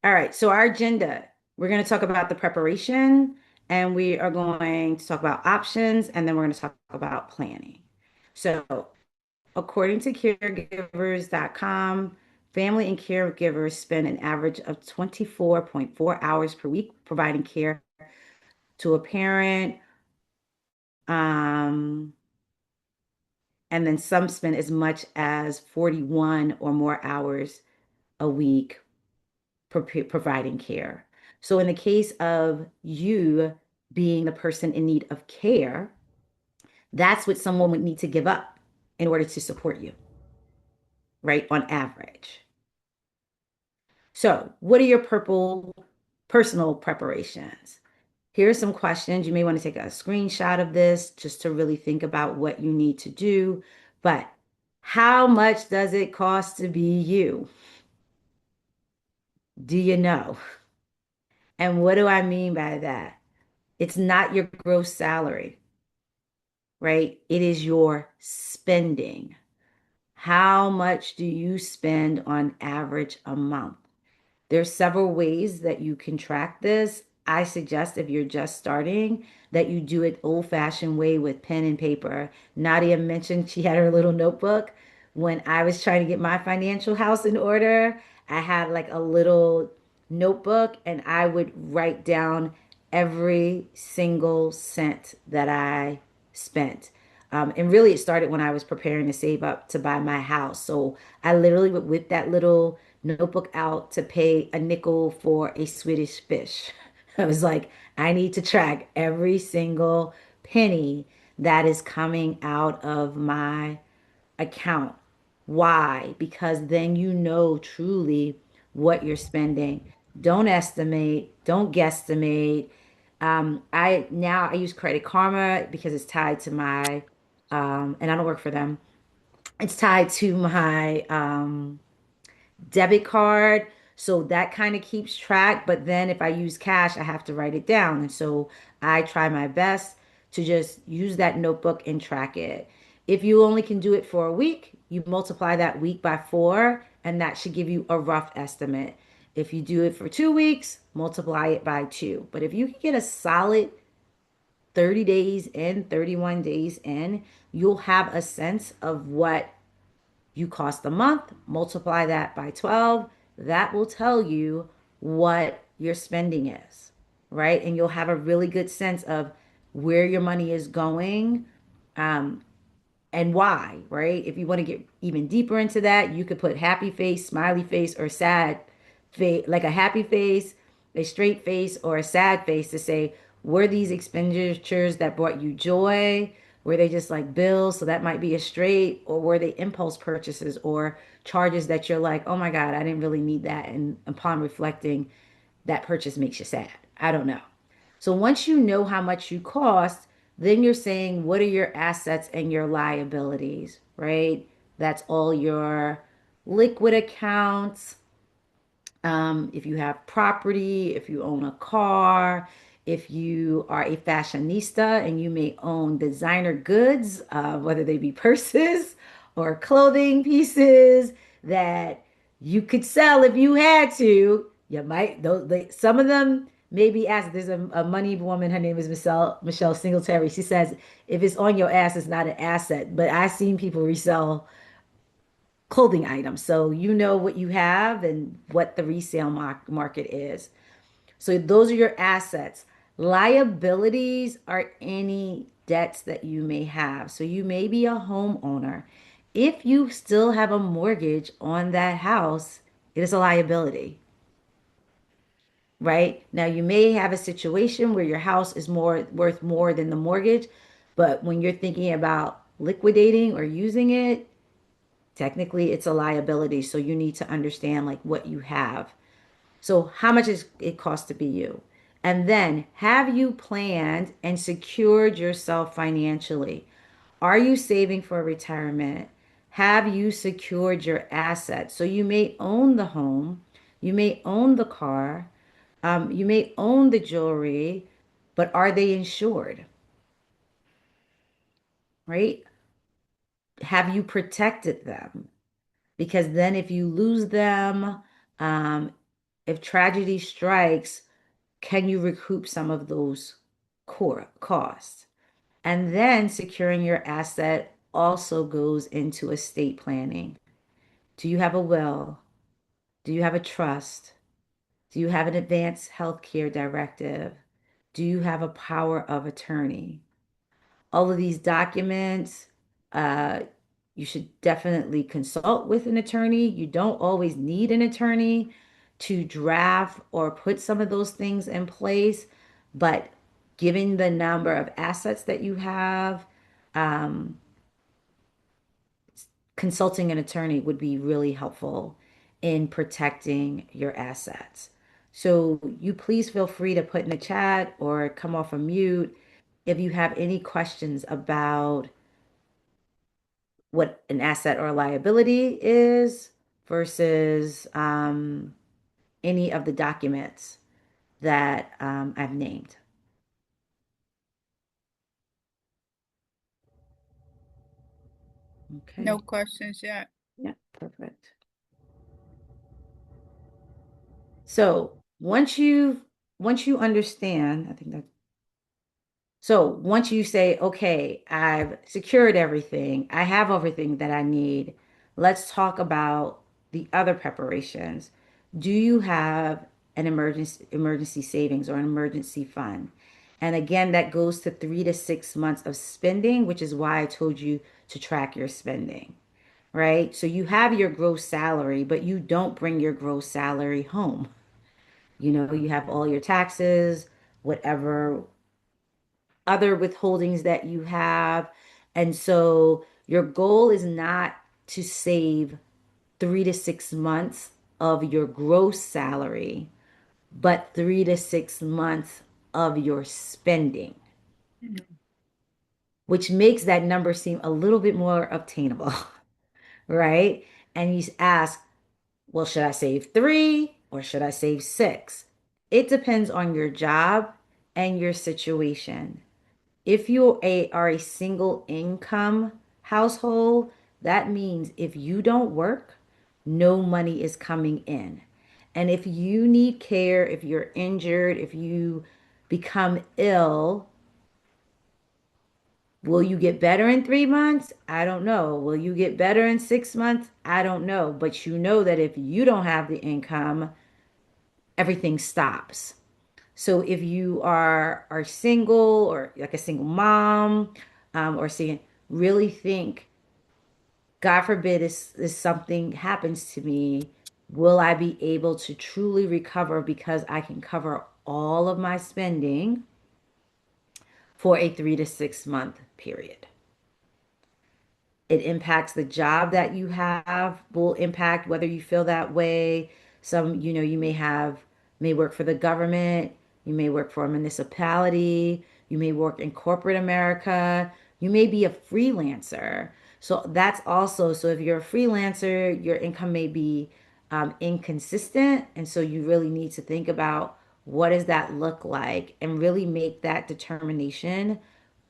All right, so our agenda, we're going to talk about the preparation and we are going to talk about options and then we're going to talk about planning. So, according to caregivers.com, family and caregivers spend an average of 24.4 hours per week providing care to a parent. Um, and then some spend as much as 41 or more hours a week providing care. So, in the case of you being the person in need of care, that's what someone would need to give up in order to support you, right? On average. So, what are your purple personal preparations? Here are some questions. You may want to take a screenshot of this just to really think about what you need to do. But how much does it cost to be you? Do you know? And what do I mean by that? It's not your gross salary, right? It is your spending. How much do you spend on average a month? There's several ways that you can track this. I suggest if you're just starting that you do it old-fashioned way with pen and paper. Nadia mentioned she had her little notebook. When I was trying to get my financial house in order, I had like a little notebook and I would write down every single cent that I spent. And really, it started when I was preparing to save up to buy my house. So I literally would whip that little notebook out to pay a nickel for a Swedish fish. I was like, I need to track every single penny that is coming out of my account. Why? Because then you know truly what you're spending. Don't estimate, don't guesstimate. I use Credit Karma because it's tied to my and I don't work for them. It's tied to my debit card. So that kind of keeps track. But then if I use cash, I have to write it down. And so I try my best to just use that notebook and track it. If you only can do it for a week, you multiply that week by four, and that should give you a rough estimate. If you do it for 2 weeks, multiply it by two. But if you can get a solid 30 days in, 31 days in, you'll have a sense of what you cost a month, multiply that by 12. That will tell you what your spending is, right? And you'll have a really good sense of where your money is going, um, and why, right? If you want to get even deeper into that, you could put happy face, smiley face, or sad face, like a happy face, a straight face, or a sad face to say, were these expenditures that brought you joy? Were they just like bills? So that might be a straight, or were they impulse purchases or charges that you're like, oh my God, I didn't really need that. And upon reflecting, that purchase makes you sad. I don't know. So once you know how much you cost, then you're saying, what are your assets and your liabilities, right? That's all your liquid accounts. If you have property, if you own a car, if you are a fashionista and you may own designer goods, whether they be purses or clothing pieces that you could sell if you had to, you might, some of them may be asked. There's a money woman, her name is Michelle Singletary. She says, if it's on your ass, it's not an asset. But I've seen people resell clothing items. So you know what you have and what the resale market is. So those are your assets. Liabilities are any debts that you may have. So you may be a homeowner. If you still have a mortgage on that house, it is a liability, right? Now you may have a situation where your house is more worth more than the mortgage, but when you're thinking about liquidating or using it, technically it's a liability. So you need to understand like what you have. So how much is it cost to be you? And then have you planned and secured yourself financially? Are you saving for retirement? Have you secured your assets? So you may own the home, you may own the car, you may own the jewelry, but are they insured? Right? Have you protected them? Because then if you lose them, if tragedy strikes, can you recoup some of those core costs? And then securing your asset also goes into estate planning. Do you have a will? Do you have a trust? Do you have an advanced healthcare directive? Do you have a power of attorney? All of these documents, uh, you should definitely consult with an attorney. You don't always need an attorney to draft or put some of those things in place, but given the number of assets that you have, um, consulting an attorney would be really helpful in protecting your assets. So you please feel free to put in the chat or come off a mute if you have any questions about what an asset or a liability is versus any of the documents that I've named. No Okay. questions yet. Yeah, perfect. So once you understand, I think that so once you say, okay, I've secured everything, I have everything that I need, let's talk about the other preparations. Do you have an emergency savings or an emergency fund? And again, that goes to 3 to 6 months of spending, which is why I told you to track your spending, right? So you have your gross salary, but you don't bring your gross salary home. You have all your taxes, whatever other withholdings that you have. And so your goal is not to save 3 to 6 months of your gross salary, but 3 to 6 months of your spending, Mhm. which makes that number seem a little bit more obtainable, right? And you ask, well, should I save three or should I save six? It depends on your job and your situation. If are a single income household, that means if you don't work, no money is coming in. And if you need care, if you're injured, if you become ill, will you get better in 3 months? I don't know. Will you get better in 6 months? I don't know. But you know that if you don't have the income, everything stops. So if you are single or like a single mom, or saying, really think, God forbid, is something happens to me, will I be able to truly recover because I can cover all of my spending for a 3 to 6 month period? It impacts the job that you have, will impact whether you feel that way. Some, you may work for the government, you may work for a municipality, you may work in corporate America, you may be a freelancer. So that's also, so if you're a freelancer, your income may be inconsistent. And so you really need to think about what does that look like and really make that determination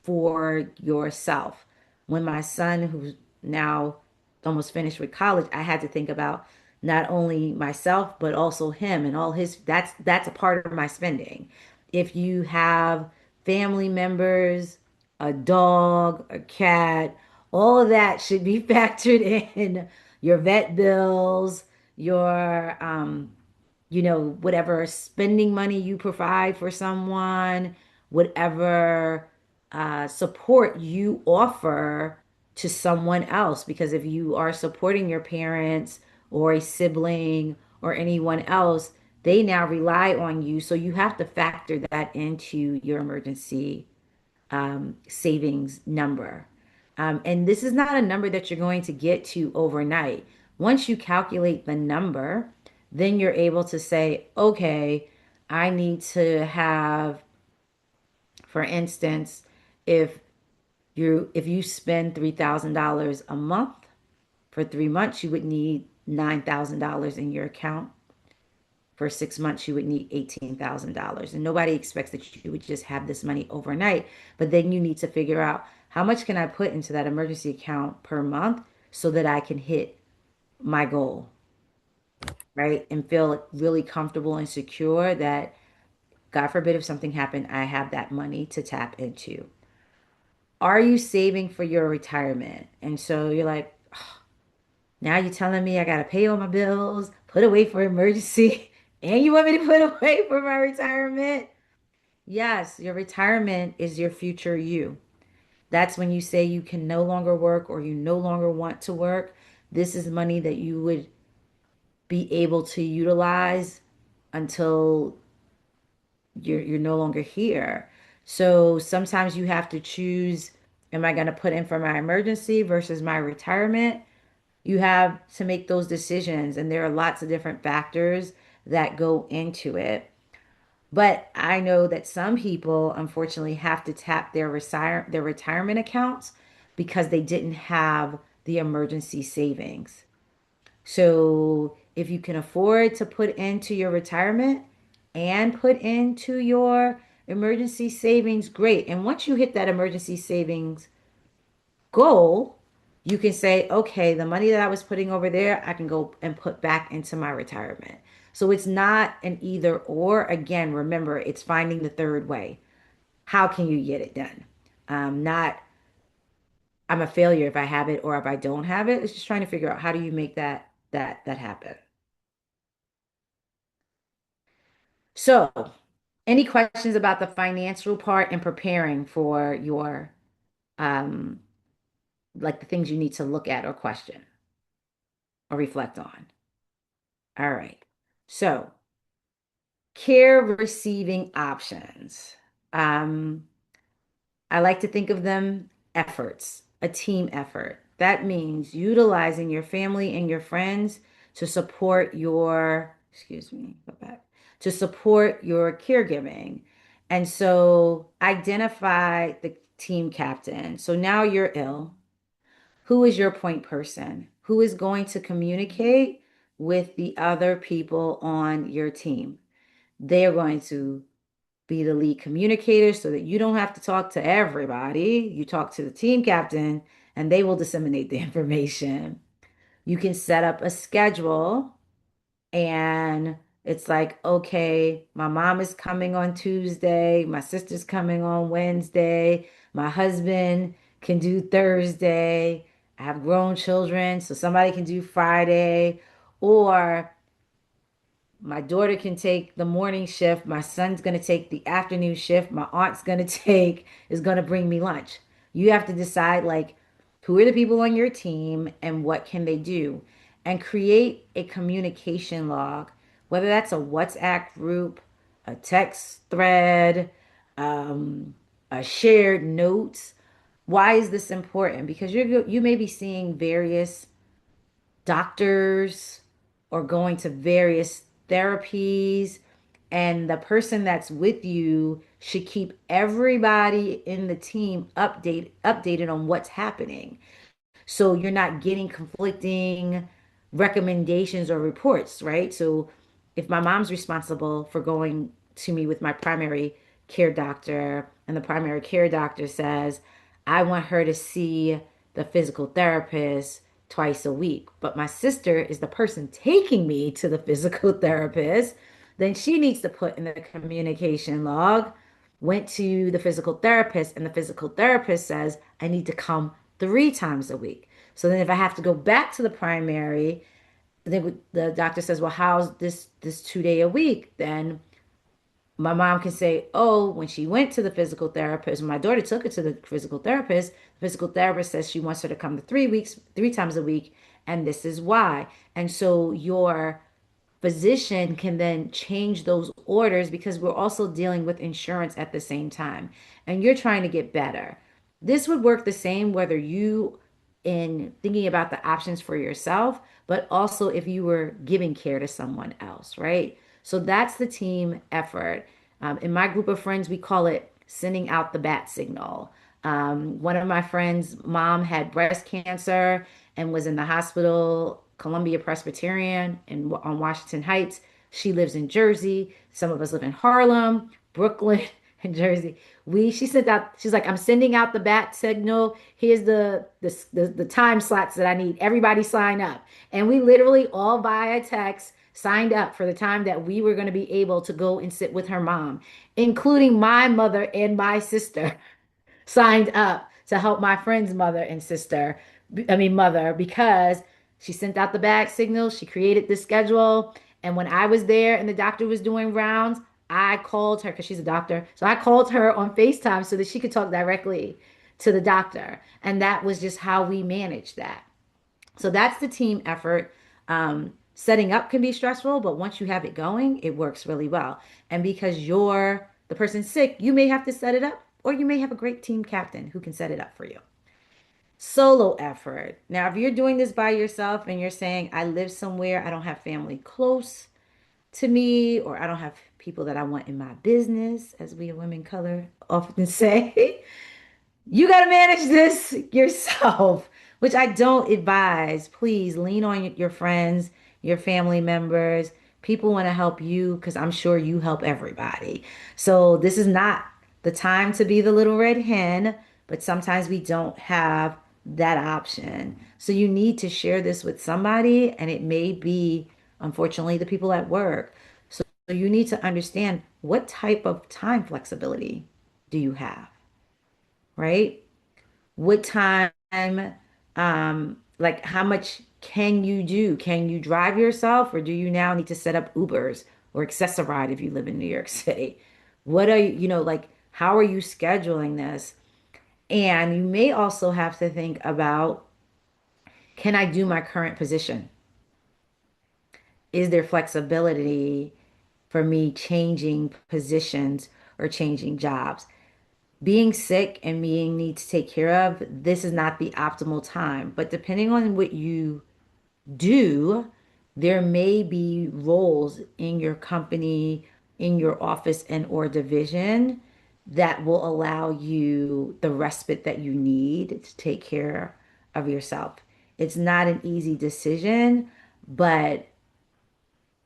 for yourself. When my son, who's now almost finished with college, I had to think about not only myself but also him and all his, that's a part of my spending. If you have family members, a dog, a cat, all of that should be factored in. Your vet bills, your whatever spending money you provide for someone, whatever support you offer to someone else. Because if you are supporting your parents or a sibling or anyone else, they now rely on you. So you have to factor that into your emergency savings number. And this is not a number that you're going to get to overnight. Once you calculate the number, then you're able to say, okay, I need to have, for instance, if if you spend $3,000 a month for 3 months, you would need $9,000 in your account. For 6 months, you would need $18,000. And nobody expects that you would just have this money overnight. But then you need to figure out how much can I put into that emergency account per month so that I can hit my goal. right? And feel like really comfortable and secure that, God forbid, if something happened, I have that money to tap into. Are you saving for your retirement? And so you're like, now you're telling me I got to pay all my bills, put away for emergency, and you want me to put away for my retirement? Yes, your retirement is your future you. That's when you say you can no longer work or you no longer want to work. This is money that you would be able to utilize until you're no longer here. So sometimes you have to choose, am I going to put in for my emergency versus my retirement? You have to make those decisions, and there are lots of different factors that go into it. But I know that some people unfortunately have to tap their retirement accounts because they didn't have the emergency savings. So if you can afford to put into your retirement and put into your emergency savings, great. And once you hit that emergency savings goal, you can say, okay, the money that I was putting over there, I can go and put back into my retirement. So it's not an either or. Again, remember, it's finding the third way. How can you get it done? Not I'm a failure if I have it or if I don't have it. It's just trying to figure out how do you make that happen. So, any questions about the financial part and preparing for your um like the things you need to look at or question or reflect on? All right. So, care receiving options. Um, I like to think of them efforts, a team effort. That means utilizing your family and your friends to support your, excuse me, go back, to support your caregiving. And so identify the team captain. So now you're ill. Who is your point person? Who is going to communicate with the other people on your team? They are going to be the lead communicator so that you don't have to talk to everybody. You talk to the team captain and they will disseminate the information. You can set up a schedule and it's like, okay, my mom is coming on Tuesday, my sister's coming on Wednesday, my husband can do Thursday. I have grown children, so somebody can do Friday, or my daughter can take the morning shift. My son's going to take the afternoon shift. My aunt's going to take is going to bring me lunch. You have to decide like who are the people on your team and what can they do and create a communication log, whether that's a WhatsApp group, a text thread, um, a shared notes. Why is this important? Because you may be seeing various doctors or going to various therapies, and the person that's with you should keep everybody in the team updated on what's happening, so you're not getting conflicting recommendations or reports, right? So if my mom's responsible for going to me with my primary care doctor, and the primary care doctor says, I want her to see the physical therapist twice a week, but my sister is the person taking me to the physical therapist, then she needs to put in the communication log, went to the physical therapist, and the physical therapist says, I need to come 3 times a week. So then if I have to go back to the primary, then the doctor says, well, how's this 2 day a week? Then my mom can say, oh, when she went to the physical therapist, when my daughter took her to the physical therapist says she wants her to come to 3 weeks, 3 times a week, and this is why. And so your physician can then change those orders because we're also dealing with insurance at the same time, and you're trying to get better. This would work the same whether you in thinking about the options for yourself, but also if you were giving care to someone else, right? So that's the team effort. In my group of friends, we call it sending out the bat signal. One of my friends' mom had breast cancer and was in the hospital, Columbia Presbyterian on Washington Heights. She lives in Jersey. Some of us live in Harlem, Brooklyn, and Jersey. She sent out, she's like, I'm sending out the bat signal. Here's the time slots that I need. Everybody sign up. And we literally all via text signed up for the time that we were going to be able to go and sit with her mom, including my mother and my sister signed up to help my friend's mother and sister, I mean, mother, because she sent out the bag signals, she created the schedule. And when I was there and the doctor was doing rounds, I called her because she's a doctor. So I called her on FaceTime so that she could talk directly to the doctor. And that was just how we managed that. So that's the team effort. Setting up can be stressful, but once you have it going, it works really well. And because you're the person sick, you may have to set it up, or you may have a great team captain who can set it up for you. Solo effort. Now, if you're doing this by yourself and you're saying, I live somewhere, I don't have family close to me, or I don't have people that I want in my business, as we women color often say, you got to manage this yourself, which I don't advise. Please lean on your friends, your family members. People want to help you because I'm sure you help everybody. So this is not the time to be the little red hen, but sometimes we don't have that option. So you need to share this with somebody, and it may be, unfortunately, the people at work. So you need to understand what type of time flexibility do you have, right? What time, like how much can you do? Can you drive yourself, or do you now need to set up Ubers or Access-a-Ride if you live in New York City? What are you, like how are you scheduling this? And you may also have to think about, can I do my current position? Is there flexibility for me changing positions or changing jobs? Being sick and being need to take care of, this is not the optimal time. But depending on what you do, there may be roles in your company, in your office and or division that will allow you the respite that you need to take care of yourself. It's not an easy decision, but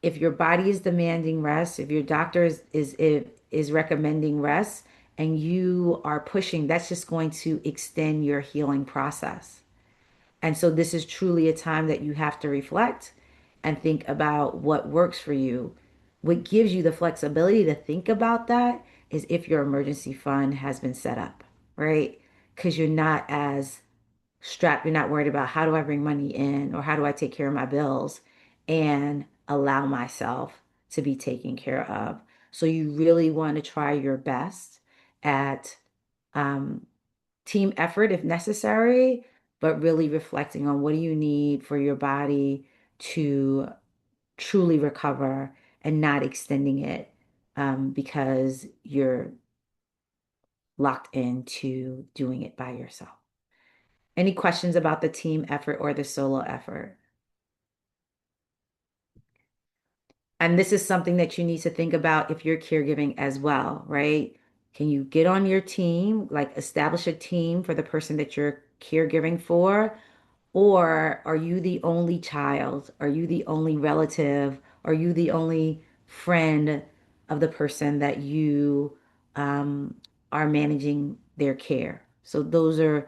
if your body is demanding rest, if your doctor is recommending rest and you are pushing, that's just going to extend your healing process. And so this is truly a time that you have to reflect and think about what works for you. What gives you the flexibility to think about that is if your emergency fund has been set up, right? Because you're not as strapped. You're not worried about how do I bring money in or how do I take care of my bills and allow myself to be taken care of. So you really want to try your best at um, team effort if necessary, but really reflecting on what do you need for your body to truly recover and not extending it because you're locked into doing it by yourself. Any questions about the team effort or the solo effort? And this is something that you need to think about if you're caregiving as well, right? Can you get on your team, like establish a team for the person that you're caregiving for? Or are you the only child? Are you the only relative? Are you the only friend of the person that you um, are managing their care? So those are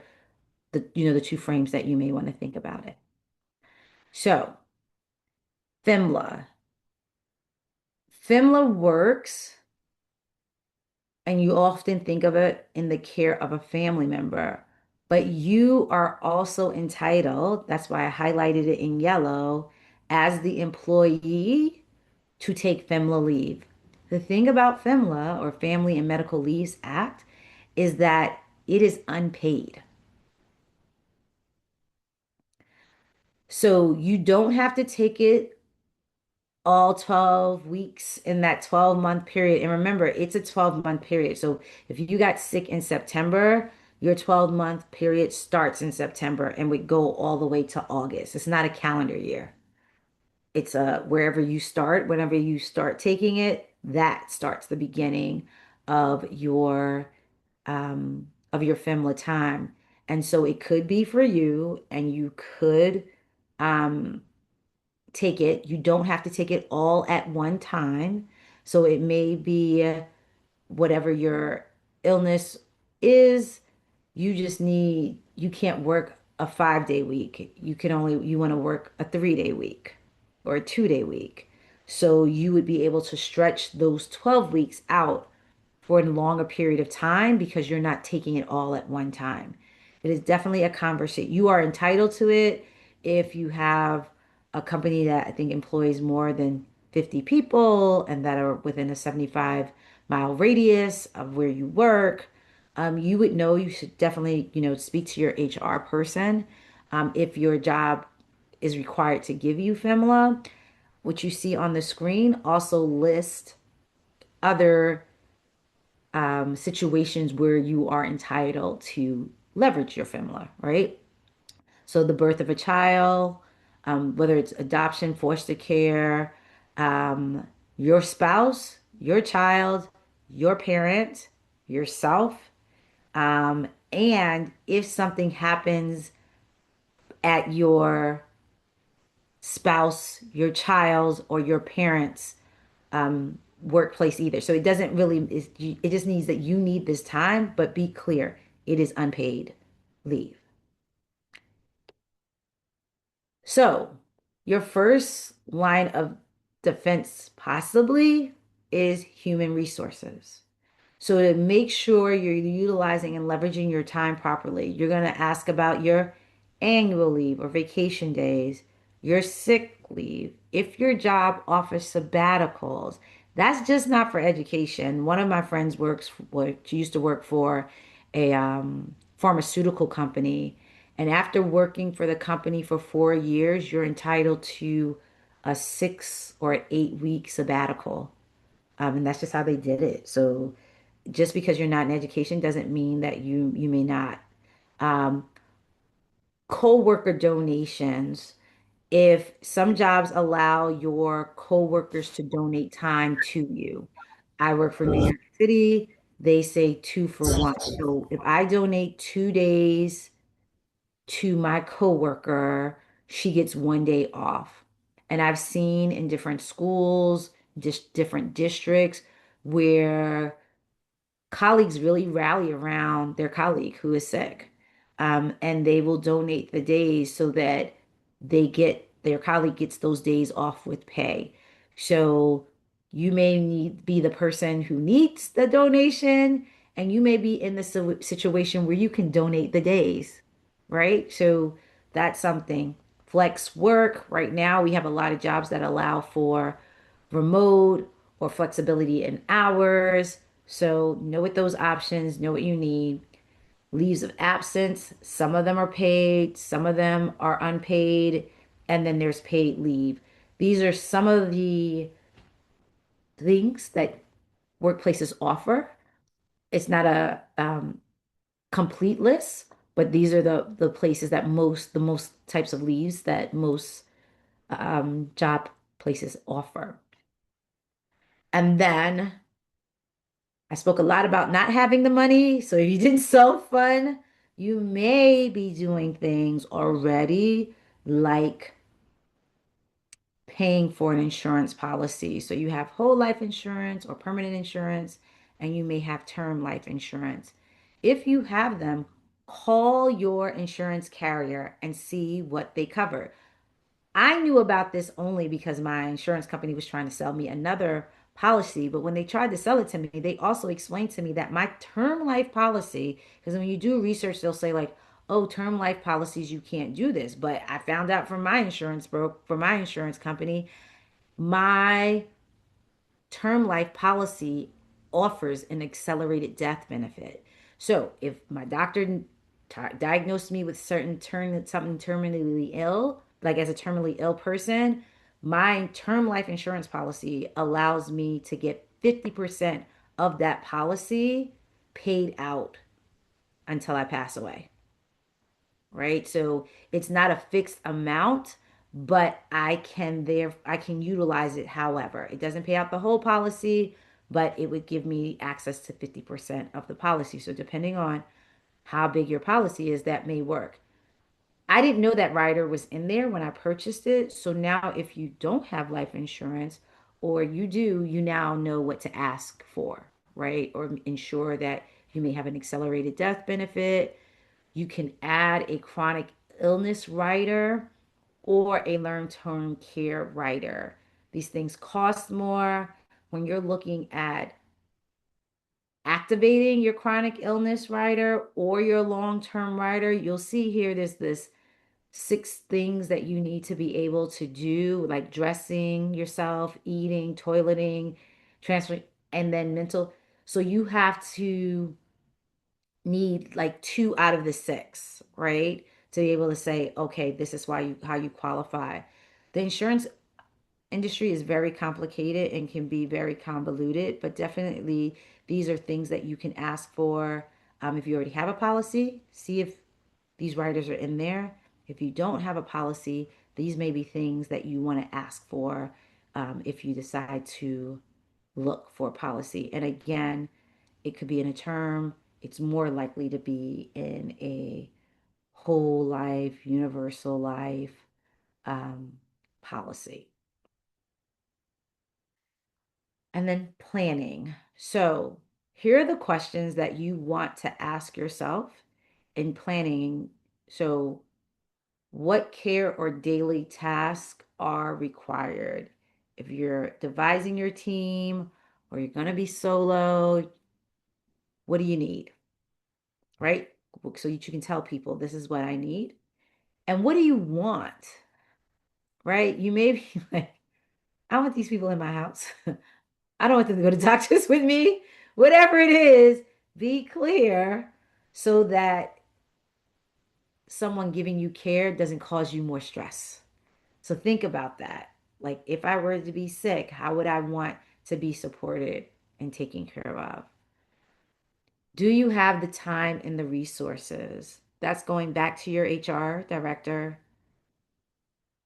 the two frames that you may want to think about it. So FMLA. FMLA works, and you often think of it in the care of a family member, but you are also entitled, that's why I highlighted it in yellow, as the employee to take FMLA leave. The thing about FMLA, or Family and Medical Leaves Act, is that it is unpaid. So you don't have to take it all 12 weeks in that 12-month period. And remember, it's a 12-month period. So if you got sick in September, your 12-month period starts in September and would go all the way to August. It's not a calendar year. It's wherever you start, whenever you start taking it, that starts the beginning of your FMLA time. And so it could be for you, and you could um take it. You don't have to take it all at one time. So it may be whatever your illness is, you can't work a 5-day week. You want to work a 3-day week or a 2-day week. So you would be able to stretch those 12 weeks out for a longer period of time because you're not taking it all at one time. It is definitely a conversation. You are entitled to it if you have a company that I think employs more than 50 people and that are within a 75-mile radius of where you work. You would know you should definitely, speak to your HR person if your job is required to give you FMLA. What you see on the screen also lists other situations where you are entitled to leverage your FMLA, right? So the birth of a child, whether it's adoption, foster care, um, your spouse, your child, your parent, yourself, and if something happens at your spouse, your child, or your parents' workplace either. So it doesn't really, it just needs that you need this time, but be clear, it is unpaid leave. So your first line of defense possibly is human resources. So to make sure you're utilizing and leveraging your time properly, you're going to ask about your annual leave or vacation days, your sick leave, if your job offers sabbaticals. That's just not for education. One of my friends she used to work for a pharmaceutical company. And after working for the company for 4 years, you're entitled to a 6 or 8 week sabbatical. And that's just how they did it. So just because you're not in education doesn't mean that you may not. Um, Co-worker donations. If some jobs allow your co-workers to donate time to you. I work for New York City. They say 2 for 1. So if I donate 2 days to my coworker, she gets 1 day off. And I've seen in different schools, just different districts where colleagues really rally around their colleague who is sick. And they will donate the days so that their colleague gets those days off with pay. So you may be the person who needs the donation, and you may be in the situation where you can donate the days, right? So that's something. Flex work. Right now, we have a lot of jobs that allow for remote or flexibility in hours. So know what those options, know what you need. Leaves of absence, some of them are paid, some of them are unpaid, and then there's paid leave. These are some of the things that workplaces offer. It's not a complete list, but these are the places that the most types of leaves that most job places offer. And then I spoke a lot about not having the money. So if you didn't self-fund, you may be doing things already like paying for an insurance policy. So you have whole life insurance or permanent insurance, and you may have term life insurance. If you have them, call your insurance carrier and see what they cover. I knew about this only because my insurance company was trying to sell me another policy. But when they tried to sell it to me, they also explained to me that my term life policy, because when you do research, they'll say, like, oh, term life policies, you can't do this. But I found out from my for my insurance company, my term life policy offers an accelerated death benefit. So if my doctor diagnosed me with something terminally ill, like as a terminally ill person, my term life insurance policy allows me to get 50% of that policy paid out until I pass away, right? So it's not a fixed amount, but I can utilize it however. It doesn't pay out the whole policy, but it would give me access to 50% of the policy. So depending on how big your policy is, that may work. I didn't know that rider was in there when I purchased it. So now if you don't have life insurance or you do, you now know what to ask for, right? Or ensure that you may have an accelerated death benefit. You can add a chronic illness rider or a long-term care rider. These things cost more. When you're looking at activating your chronic illness rider or your long-term rider, you'll see here there's this six things that you need to be able to do, like dressing yourself, eating, toileting, transfer, and then mental. So you have to need like two out of the six, right? To be able to say, okay, this is why you how you qualify. The insurance industry is very complicated and can be very convoluted, but definitely these are things that you can ask for. If you already have a policy, see if these riders are in there. If you don't have a policy, these may be things that you want to ask for if you decide to look for a policy. And again, it could be in a term, it's more likely to be in a whole life, universal life um, policy. And then planning. So, here are the questions that you want to ask yourself in planning. So, what care or daily tasks are required? If you're devising your team or you're going to be solo, what do you need? Right? So that you can tell people this is what I need. And what do you want? Right? You may be like, I want these people in my house. I don't want them to go to doctors with me. Whatever it is, be clear so that someone giving you care doesn't cause you more stress. So think about that. Like if I were to be sick, how would I want to be supported and taken care of? Do you have the time and the resources? That's going back to your HR director.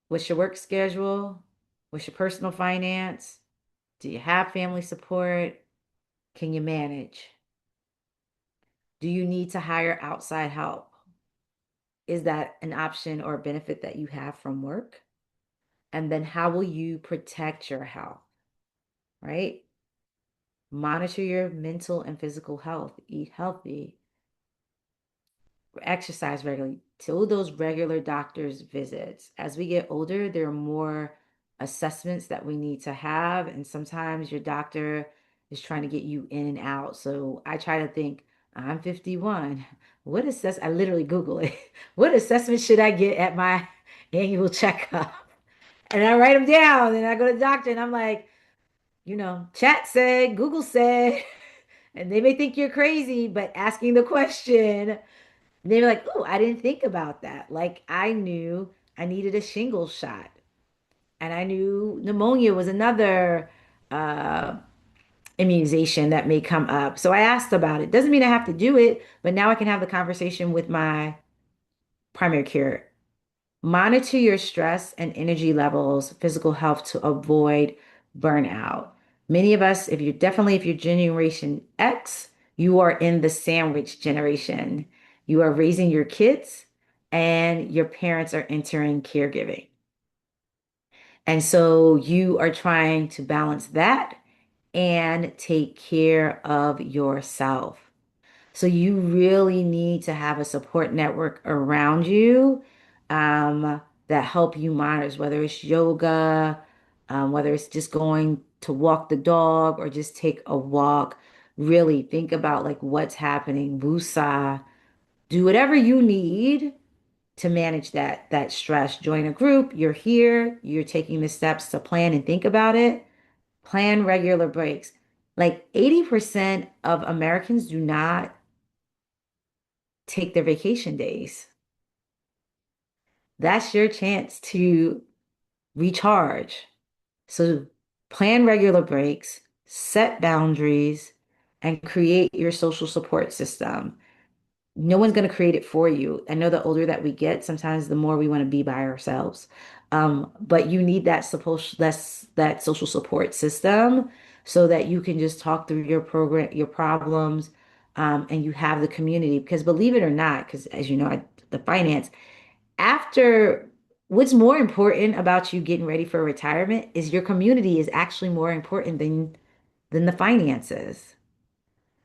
What's your work schedule? What's your personal finance? Do you have family support? Can you manage? Do you need to hire outside help? Is that an option or a benefit that you have from work? And then how will you protect your health, right? Monitor your mental and physical health, eat healthy, exercise regularly, to those regular doctor's visits. As we get older, there are more assessments that we need to have, and sometimes your doctor is trying to get you in and out. So I try to think, I'm 51. I literally Google it. What assessment should I get at my annual checkup? And I write them down, and I go to the doctor, and I'm like, chat said, Google said, and they may think you're crazy, but asking the question, they were like, oh, I didn't think about that. Like I knew I needed a shingles shot, and I knew pneumonia was another uh, immunization that may come up. So I asked about it. Doesn't mean I have to do it, but now I can have the conversation with my primary care. Monitor your stress and energy levels, physical health to avoid burnout. Many of us, if you're Generation X, you are in the sandwich generation. You are raising your kids and your parents are entering caregiving. And so you are trying to balance that and take care of yourself. So you really need to have a support network around you that help you monitor, whether it's yoga, whether it's just going to walk the dog or just take a walk. Really think about like what's happening. Wusa, do whatever you need to manage that stress. Join a group. You're here. You're taking the steps to plan and think about it. Plan regular breaks. Like 80% of Americans do not take their vacation days. That's your chance to recharge. So plan regular breaks, set boundaries, and create your social support system. No one's going to create it for you. I know the older that we get, sometimes the more we want to be by ourselves. But you need that social support system so that you can just talk through your program, your problems, and you have the community. Because believe it or not, because as you know, the finance after what's more important about you getting ready for retirement is your community is actually more important than the finances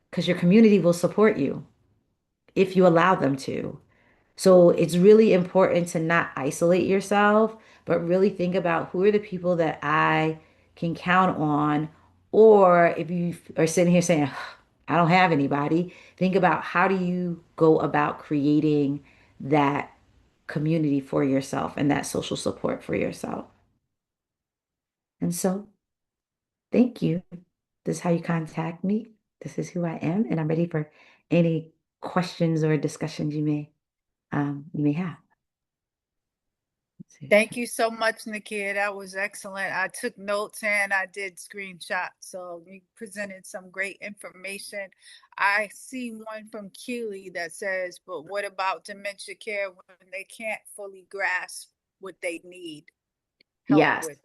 because your community will support you if you allow them to. So it's really important to not isolate yourself, but really think about who are the people that I can count on. Or if you are sitting here saying, I don't have anybody, think about how do you go about creating that community for yourself and that social support for yourself. And so, thank you. This is how you contact me. This is who I am, and I'm ready for any questions or discussions you may have. Let's see. Thank you so much, Nakia. That was excellent. I took notes and I did screenshots. So you presented some great information. I see one from Keely that says, but what about dementia care when they can't fully grasp what they need help Yes. with?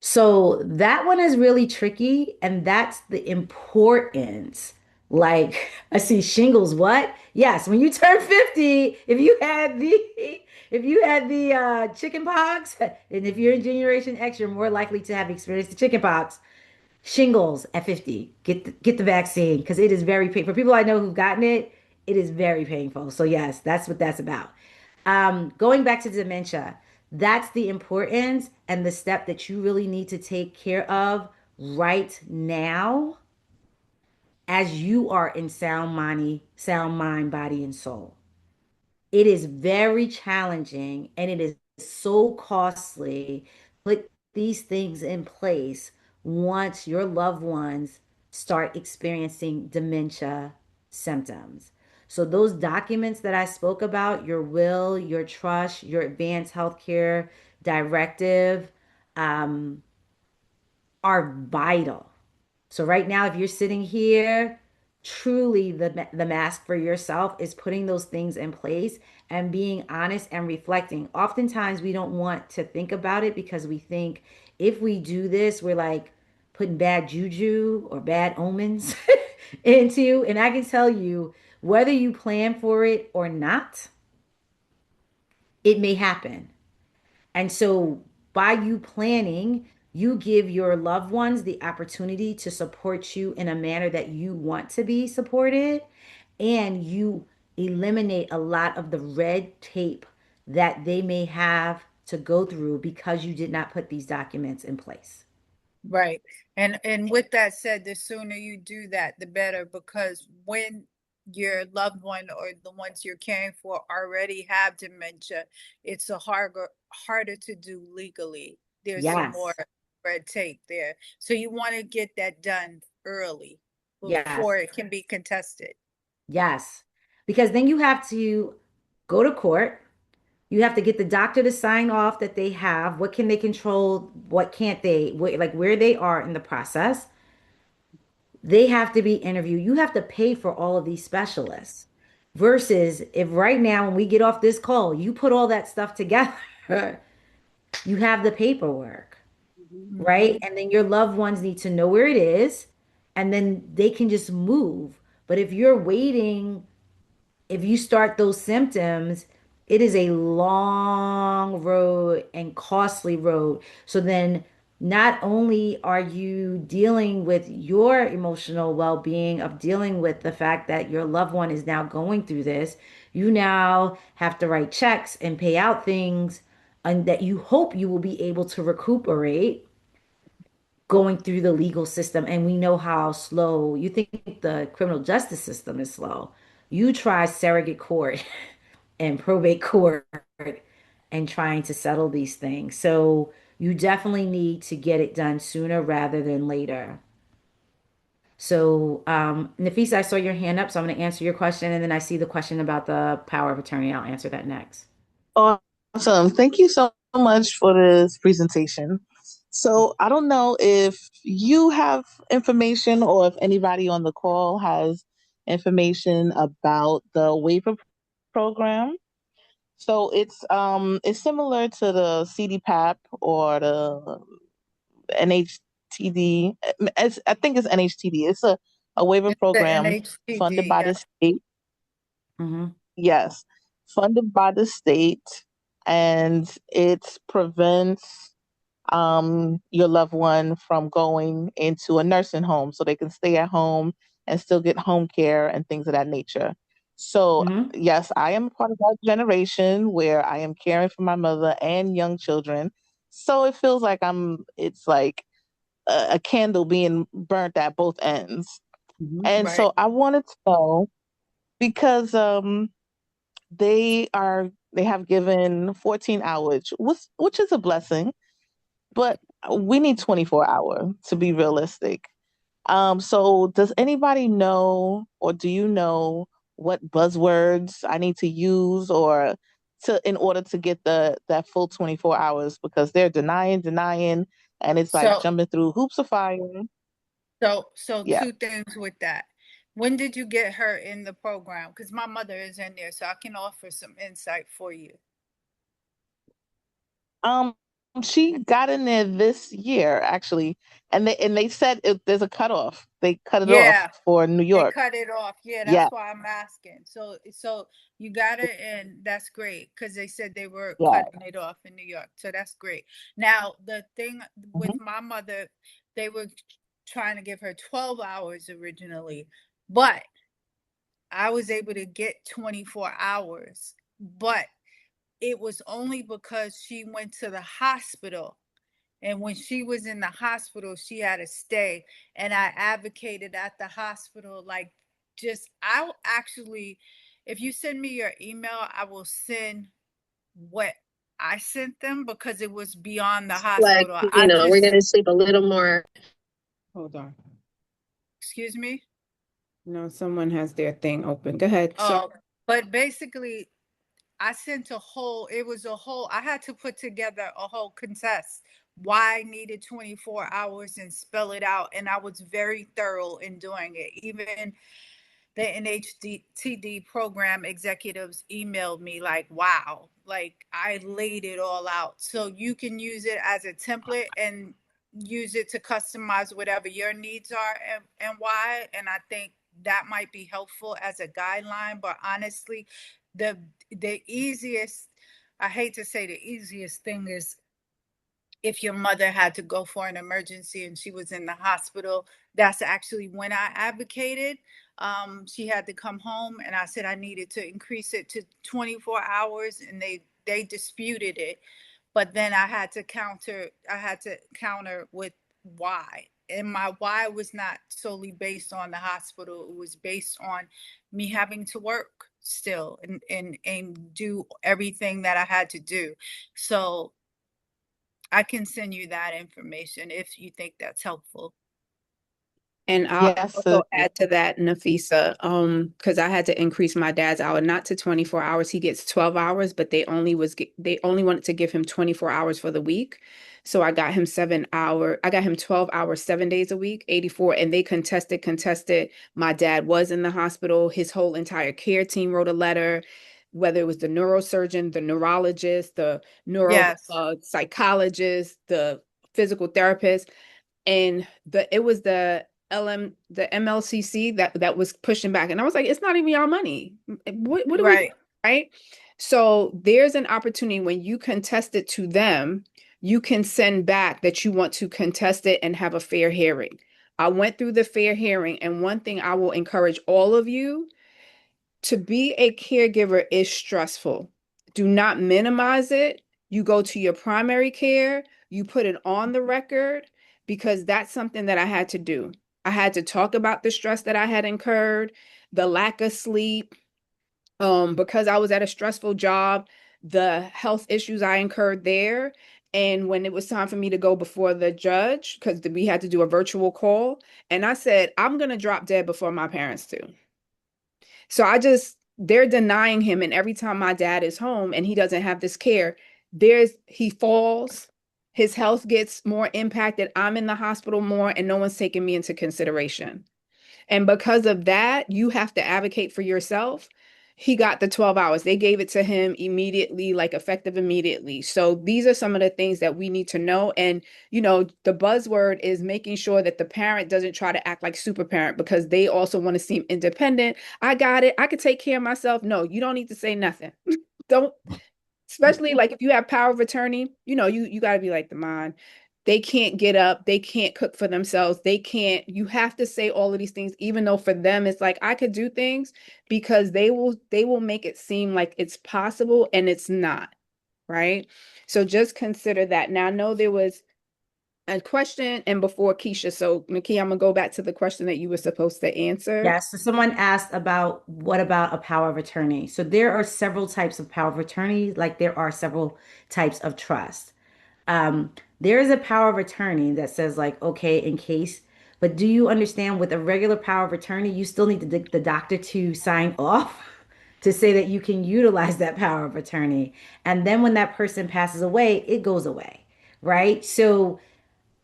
So that one is really tricky, and that's the importance. Like, I see shingles, what? Yes, when you turn 50, if you had the chicken pox, and if you're in Generation X, you're more likely to have experienced the chicken pox. Shingles at 50. Get the vaccine because it is very painful. For people I know who've gotten it, it is very painful. So yes, that's what that's about. Going back to dementia, that's the importance and the step that you really need to take care of right now as you are in sound mind, body, and soul. It is very challenging and it is so costly to put these things in place once your loved ones start experiencing dementia symptoms. So, those documents that I spoke about, your will, your trust, your advanced healthcare directive, um, are vital. So right now, if you're sitting here, truly the mask for yourself is putting those things in place and being honest and reflecting. Oftentimes, we don't want to think about it because we think if we do this, we're like putting bad juju or bad omens into you. And I can tell you, whether you plan for it or not, it may happen. And so, by you planning, you give your loved ones the opportunity to support you in a manner that you want to be supported, and you eliminate a lot of the red tape that they may have to go through because you did not put these documents in place. Right. And with that said, the sooner you do that, the better, because when your loved one or the ones you're caring for already have dementia, it's a harder to do legally. There's some more Yes, red tape there. So you want to get that done early yes, before it can be contested. yes. Because then you have to go to court. You have to get the doctor to sign off that they have. What can they control? What can't they? Like where they are in the process. They have to be interviewed. You have to pay for all of these specialists. Versus if right now, when we get off this call, you put all that stuff together, you have the paperwork, right? Mhm. And then your loved ones need to know where it is, and then they can just move. But if you're waiting, if you start those symptoms, it is a long road and costly road. So then not only are you dealing with your emotional well-being of dealing with the fact that your loved one is now going through this, you now have to write checks and pay out things and that you hope you will be able to recuperate going through the legal system. And we know how slow you think the criminal justice system is slow. You try surrogate court and probate court and trying to settle these things. So you definitely need to get it done sooner rather than later. So, Nafisa, I saw your hand up, so I'm going to answer your question, and then I see the question about the power of attorney. I'll answer that next. Awesome. Thank you so much for this presentation. So, I don't know if you have information or if anybody on the call has information about the waiver program. So it's similar to the CDPAP or the NHTD. I think it's NHTD. It's a waiver It's the program funded NHTD, by yeah. the state. Mm-hmm. Yes, funded by the state, and it prevents your loved one from going into a nursing home so they can stay at home and still get home care and things of that nature. So, Mm-hmm. yes, I am a part of that generation where I am caring for my mother and young children. So it feels like it's like a candle being burnt at both ends. And Right. so I wanted to know because they have given 14 hours, which is a blessing, but we need 24-hour to be realistic. So does anybody know, or do you know what buzzwords I need to use or to in order to get that full 24 hours? Because they're denying, and it's like So jumping through hoops of fire. so Yeah. two things with that. When did you get her in the program? Because my mother is in there, so I can offer some insight for you. Um, she got in there this year actually, and they said there's a cutoff. They cut it off Yeah, for New they York. cut it off. Yeah, Yeah, that's why I'm asking. So you got it, and that's great because they said they were yeah. cutting it off in New York. So that's great. Now the thing with Mhm. my mother, they were trying to give her 12 hours originally, but I was able to get 24 hours. But it was only because she went to the hospital. And when she was in the hospital, she had to stay. And I advocated at the hospital, like, just, I'll actually, if you send me your email, I will send what I sent them because it was beyond the Like, hospital. you I know, we're just, going to sleep a little more. Hold on. excuse me. No, someone has their thing open. Go ahead. So, But basically, I sent a whole, it was a whole, I had to put together a whole contest why I needed 24 hours and spell it out. And I was very thorough in doing it. Even the NHTD program executives emailed me like, wow, like I laid it all out. So you can use it as a template and use it to customize whatever your needs are and why. And I think that might be helpful as a guideline. But honestly, the the easiest, I hate to say the easiest thing is if your mother had to go for an emergency and she was in the hospital, that's actually when I advocated. She had to come home, and I said I needed to increase it to 24 hours, and they disputed it. But then I had to counter with why. And my why was not solely based on the hospital, it was based on me having to work still and do everything that I had to do. So I can send you that information if you think that's helpful. and I'll Yes, also add to that, Nafisa, because I had to increase my dad's hour, not to 24 hours. He gets 12 hours, but they only wanted to give him 24 hours for the week. So I got him 12 hours, 7 days a week, 84, and they contested. My dad was in the hospital. His whole entire care team wrote a letter, whether it was the neurosurgeon, the neurologist, the neuro Yes. psychologist, the physical therapist, and it was the MLCC that was pushing back, and I was like, it's not even our money. What are we doing, Right. right? So there's an opportunity when you contest it to them, you can send back that you want to contest it and have a fair hearing. I went through the fair hearing, and one thing I will encourage all of you: to be a caregiver is stressful. Do not minimize it. You go to your primary care, you put it on the record, because that's something that I had to do. I had to talk about the stress that I had incurred, the lack of sleep, because I was at a stressful job, the health issues I incurred there. And when it was time for me to go before the judge, because we had to do a virtual call, and I said, I'm going to drop dead before my parents do. So they're denying him. And every time my dad is home and he doesn't have this care, he falls, his health gets more impacted. I'm in the hospital more, and no one's taking me into consideration. And because of that, you have to advocate for yourself. He got the 12 hours. They gave it to him immediately, like effective immediately. So these are some of the things that we need to know. And, the buzzword is making sure that the parent doesn't try to act like super parent because they also want to seem independent. I got it. I could take care of myself. No, you don't need to say nothing. Don't, especially like if you have power of attorney, you got to be like the mom. They can't get up, they can't cook for themselves, you have to say all of these things, even though for them it's like I could do things, because they will make it seem like it's possible and it's not, right? So just consider that. Now I know there was a question and before Keisha. So, Nakia, I'm gonna go back to the question that you were supposed to answer. Yes, so someone asked about what about a power of attorney? So there are several types of power of attorney, like there are several types of trust. There is a power of attorney that says like, okay, in case, but do you understand with a regular power of attorney, you still need the doctor to sign off to say that you can utilize that power of attorney. And then when that person passes away, it goes away, right? So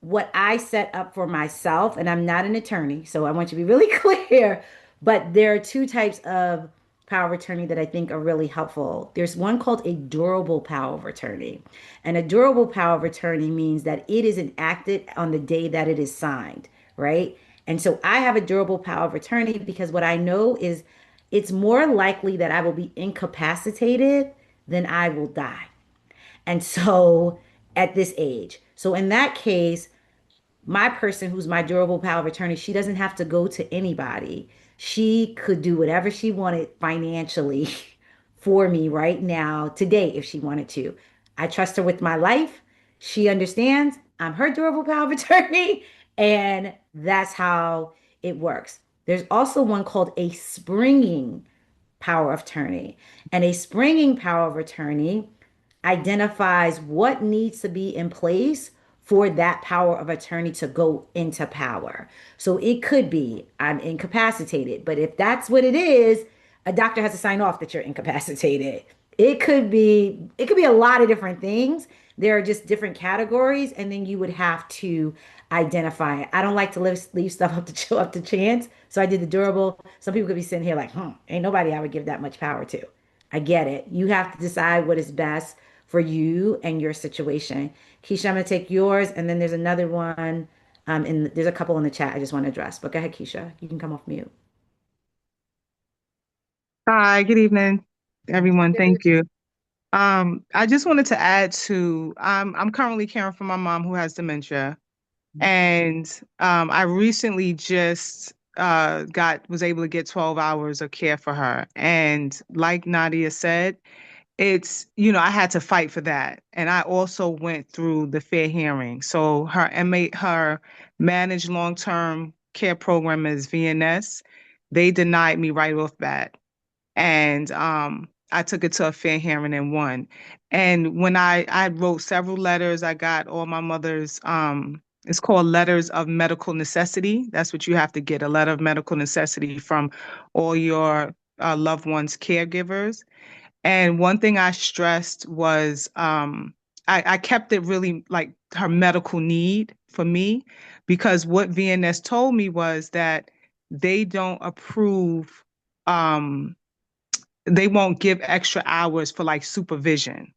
what I set up for myself, and I'm not an attorney, so I want you to be really clear, but there are two types of power of attorney that I think are really helpful. There's one called a durable power of attorney. And a durable power of attorney means that it is enacted on the day that it is signed, right? And so I have a durable power of attorney because what I know is it's more likely that I will be incapacitated than I will die. And so at this age. So in that case, my person who's my durable power of attorney, she doesn't have to go to anybody. She could do whatever she wanted financially for me right now, today, if she wanted to. I trust her with my life. She understands I'm her durable power of attorney, and that's how it works. There's also one called a springing power of attorney. And a springing power of attorney identifies what needs to be in place for that power of attorney to go into power. So it could be I'm incapacitated, but if that's what it is, a doctor has to sign off that you're incapacitated. It could be a lot of different things. There are just different categories, and then you would have to identify it. I don't like to leave stuff up to chance. So I did the durable. Some people could be sitting here like, ain't nobody I would give that much power to. I get it. You have to decide what is best for you and your situation. Keisha, I'm gonna take yours, and then there's another one. And there's a couple in the chat I just want to address. But go ahead, Keisha. You can come off mute. Hi, good evening, everyone. Thank you. I just wanted to add to I'm currently caring for my mom who has dementia, and I recently just got was able to get 12 hours of care for her. And like Nadia said, it's, I had to fight for that. And I also went through the fair hearing. So her managed long-term care program is VNS. They denied me right off bat. And I took it to a fair hearing and won. And when I wrote several letters, I got all my mother's it's called letters of medical necessity. That's what you have to get, a letter of medical necessity from all your loved ones' caregivers. And one thing I stressed was I kept it really like her medical need for me, because what VNS told me was that they don't approve um, they won't give extra hours for like supervision.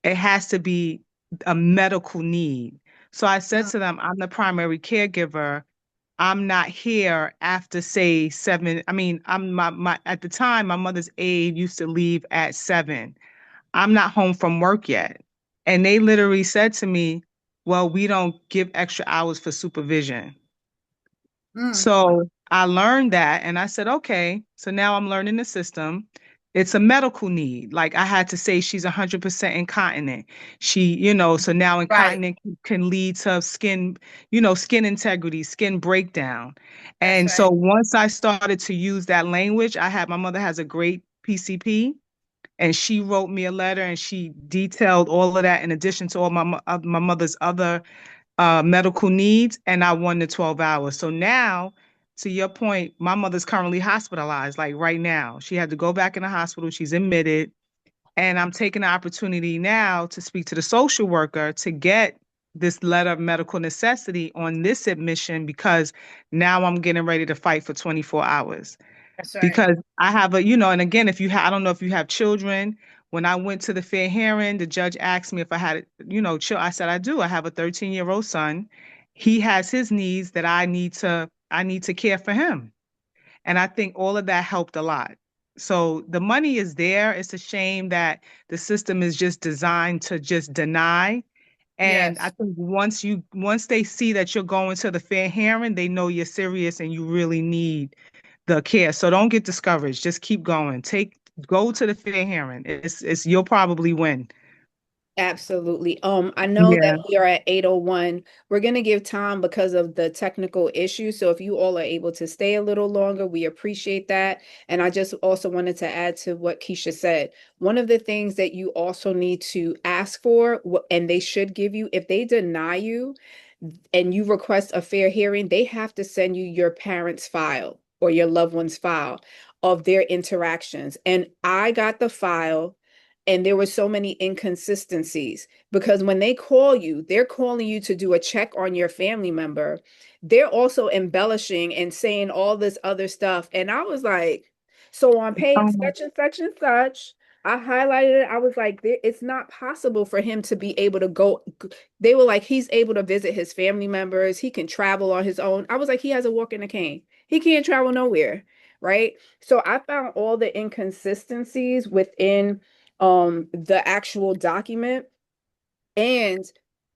It has to be a medical need. So I said Mm, to them, I'm the primary caregiver. I'm not here after say 7. I mean, my at the time my mother's aide used to leave at 7. I'm not home from work yet. And they literally said to me, well, we don't give extra hours for supervision. mm, So I learned that and I said, okay, so now I'm learning the system. It's a medical need. Like I had to say she's 100% incontinent. So now right. incontinent can lead to skin integrity, skin breakdown. That's And right. so once I started to use that language, my mother has a great PCP, and she wrote me a letter and she detailed all of that in addition to all my mother's other medical needs, and I won the 12 hours. So now, to your point, my mother's currently hospitalized, like right now. She had to go back in the hospital. She's admitted. And I'm taking the opportunity now to speak to the social worker to get this letter of medical necessity on this admission, because now I'm getting ready to fight for 24 hours. That's right. Because I have and again, I don't know if you have children. When I went to the fair hearing, the judge asked me if I had, I said I do. I have a 13-year-old son. He has his needs that I need to care for him. And I think all of that helped a lot. So the money is there. It's a shame that the system is just designed to just deny. And I Yes. think once they see that you're going to the fair hearing, they know you're serious and you really need the care. So don't get discouraged. Just keep going. Go to the fair hearing. It's you'll probably win. Absolutely. I know that Yeah. we are at 8:01. We're going to give time because of the technical issue. So if you all are able to stay a little longer, we appreciate that. And I just also wanted to add to what Keisha said. One of the things that you also need to ask for, and they should give you, if they deny you and you request a fair hearing, they have to send you your parents' file or your loved one's file of their interactions. And I got the file, and there were so many inconsistencies because when they call you, they're calling you to do a check on your family member. They're also embellishing and saying all this other stuff. And I was like, so on page Um, such and such and such, I highlighted it. I was like, it's not possible for him to be able to go. They were like, he's able to visit his family members. He can travel on his own. I was like, he has a walk in a cane. He can't travel nowhere. Right. So I found all the inconsistencies within the actual document. And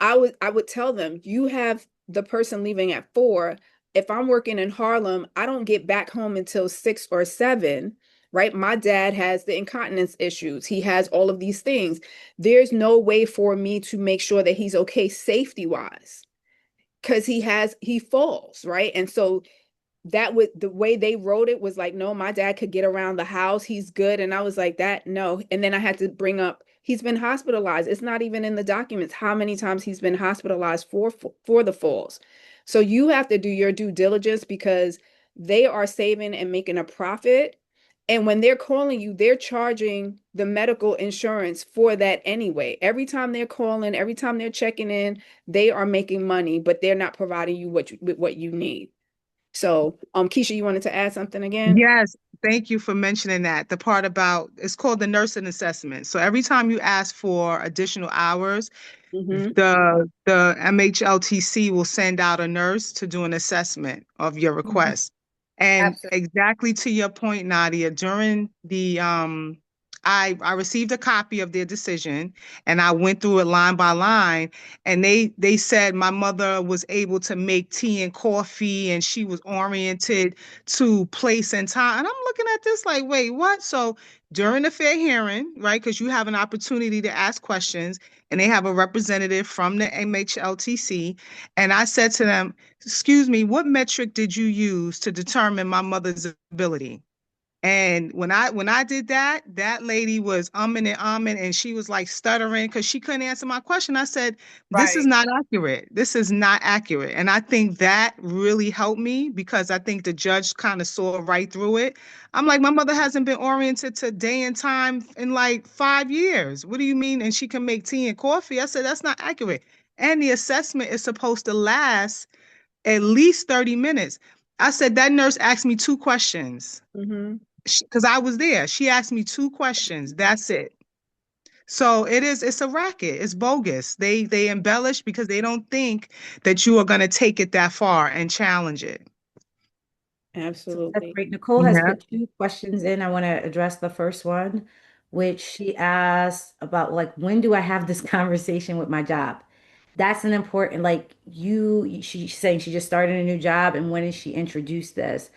I would tell them, you have the person leaving at 4. If I'm working in Harlem, I don't get back home until 6 or 7, right? My dad has the incontinence issues. He has all of these things. There's no way for me to make sure that he's okay safety wise because he falls, right? And so that would the way they wrote it was like, no, my dad could get around the house, he's good. And I was like, that no. And then I had to bring up, he's been hospitalized. It's not even in the documents how many times he's been hospitalized for the falls. So you have to do your due diligence because they are saving and making a profit. And when they're calling you, they're charging the medical insurance for that anyway. Every time they're calling, every time they're checking in, they are making money, but they're not providing you what you need. So, Keisha, you wanted to add something again? yes, thank you for mentioning that. The part about it's called the nursing assessment. So every time you ask for additional hours, Mm-hmm. the MHLTC will send out a nurse to do an assessment of your Mhm. request. And Absolutely. exactly to your point, Nadia, during the I received a copy of their decision and I went through it line by line, and they said my mother was able to make tea and coffee and she was oriented to place and time. And I'm looking at this like, wait, what? So during the fair hearing, right? Because you have an opportunity to ask questions, and they have a representative from the MHLTC. And I said to them, excuse me, what metric did you use to determine my mother's ability? And when I did that, that lady was umming and ahhing, and she was like stuttering because she couldn't answer my question. I said, "This is Right. not accurate. This is not accurate." And I think that really helped me because I think the judge kind of saw right through it. I'm like, my mother hasn't been oriented to day and time in like 5 years. What do you mean? And she can make tea and coffee. I said, that's not accurate. And the assessment is supposed to last at least 30 minutes. I said, that nurse asked me 2 questions Mm-hmm. because I was there. She asked me 2 questions. That's it. So it's a racket. It's bogus. They embellish because they don't think that you are going to take it that far and challenge it. So that's Absolutely. great. Nicole has Yeah. put 2 questions in. I want to address the first one, which she asked about like when do I have this conversation with my job? That's an important like she's saying she just started a new job and when did she introduce this?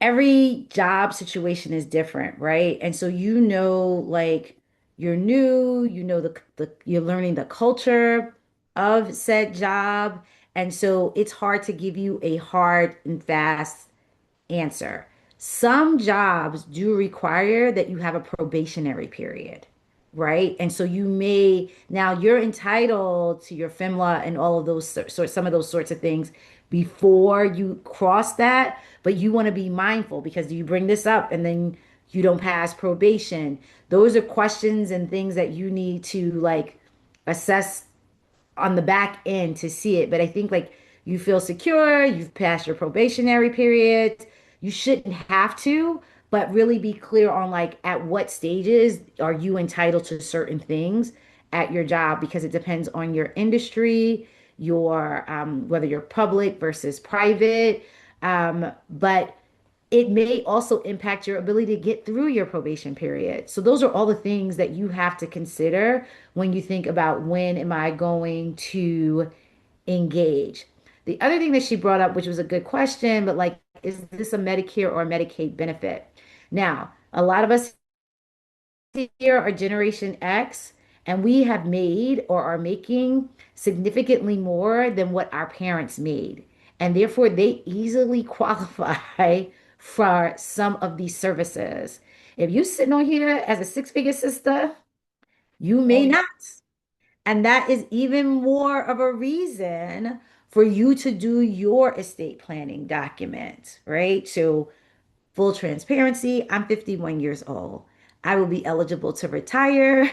Every job situation is different, right? And so like you're new, you're learning the culture of said job, and so it's hard to give you a hard and fast answer. Some jobs do require that you have a probationary period, right? And so you're entitled to your FMLA and all of those some of those sorts of things before you cross that, but you want to be mindful because you bring this up and then you don't pass probation. Those are questions and things that you need to like assess on the back end to see it. But I think like you feel secure, you've passed your probationary period, you shouldn't have to, but really be clear on like at what stages are you entitled to certain things at your job because it depends on your industry, your whether you're public versus private. But it may also impact your ability to get through your probation period. So those are all the things that you have to consider when you think about when am I going to engage. The other thing that she brought up, which was a good question, but like, is this a Medicare or a Medicaid benefit? Now, a lot of us here are Generation X, and we have made or are making significantly more than what our parents made. And therefore, they easily qualify for some of these services. If you're sitting on here as a six-figure sister, you Oh, may yeah. not. And that is even more of a reason for you to do your estate planning document, right? So full transparency, I'm 51 years old. I will be eligible to retire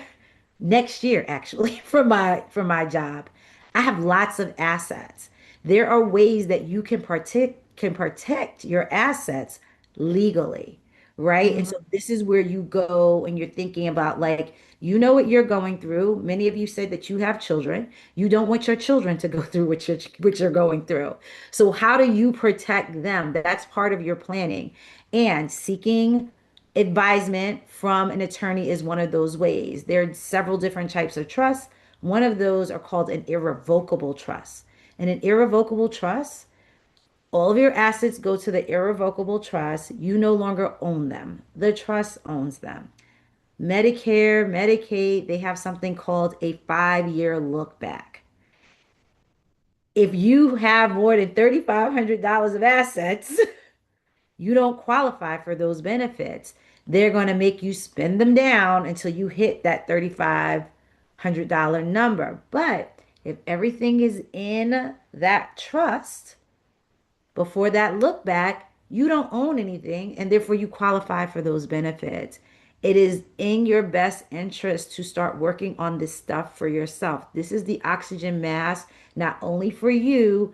next year actually for my job. I have lots of assets. There are ways that you can protect your assets legally, right? And Mhm. so this is where you go and you're thinking about like you know what you're going through. Many of you said that you have children. You don't want your children to go through what you're going through. So how do you protect them? That's part of your planning. And seeking advisement from an attorney is one of those ways. There are several different types of trust. One of those are called an irrevocable trust. And an irrevocable trust, all of your assets go to the irrevocable trust. You no longer own them. The trust owns them. Medicare, Medicaid, they have something called a 5-year look back. If you have more than $3,500 of assets, you don't qualify for those benefits. They're going to make you spend them down until you hit that $3,500 number. But if everything is in that trust before that look back, you don't own anything and therefore you qualify for those benefits. It is in your best interest to start working on this stuff for yourself. This is the oxygen mask, not only for you,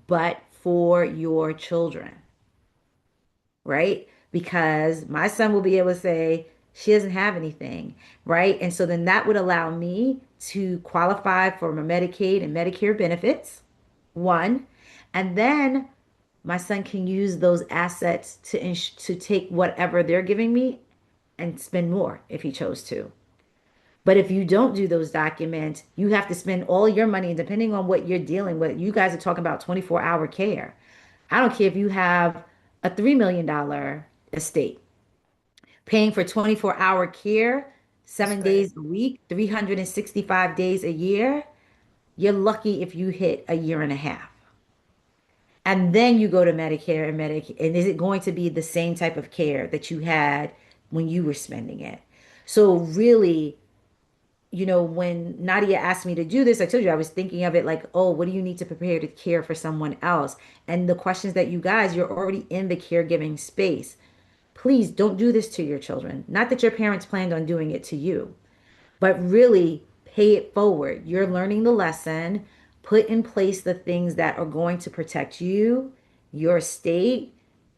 but for your children, right? Because my son will be able to say, she doesn't have anything, right? And so then that would allow me to qualify for my Medicaid and Medicare benefits, one. And then my son can use those assets to take whatever they're giving me and spend more if he chose to. But if you don't do those documents, you have to spend all your money, depending on what you're dealing with. You guys are talking about 24-hour care. I don't care if you have a $3 million estate, paying for 24-hour care, That's 7 days right. a week, 365 days a year. You're lucky if you hit a year and a half. And then you go to Medicare and Medicaid. And is it going to be the same type of care that you had when you were spending it? So really, when Nadia asked me to do this, I told you I was thinking of it like, oh, what do you need to prepare to care for someone else? And the questions that you guys, you're already in the caregiving space. Please don't do this to your children. Not that your parents planned on doing it to you, but really pay it forward. You're learning the lesson. Put in place the things that are going to protect you, your state,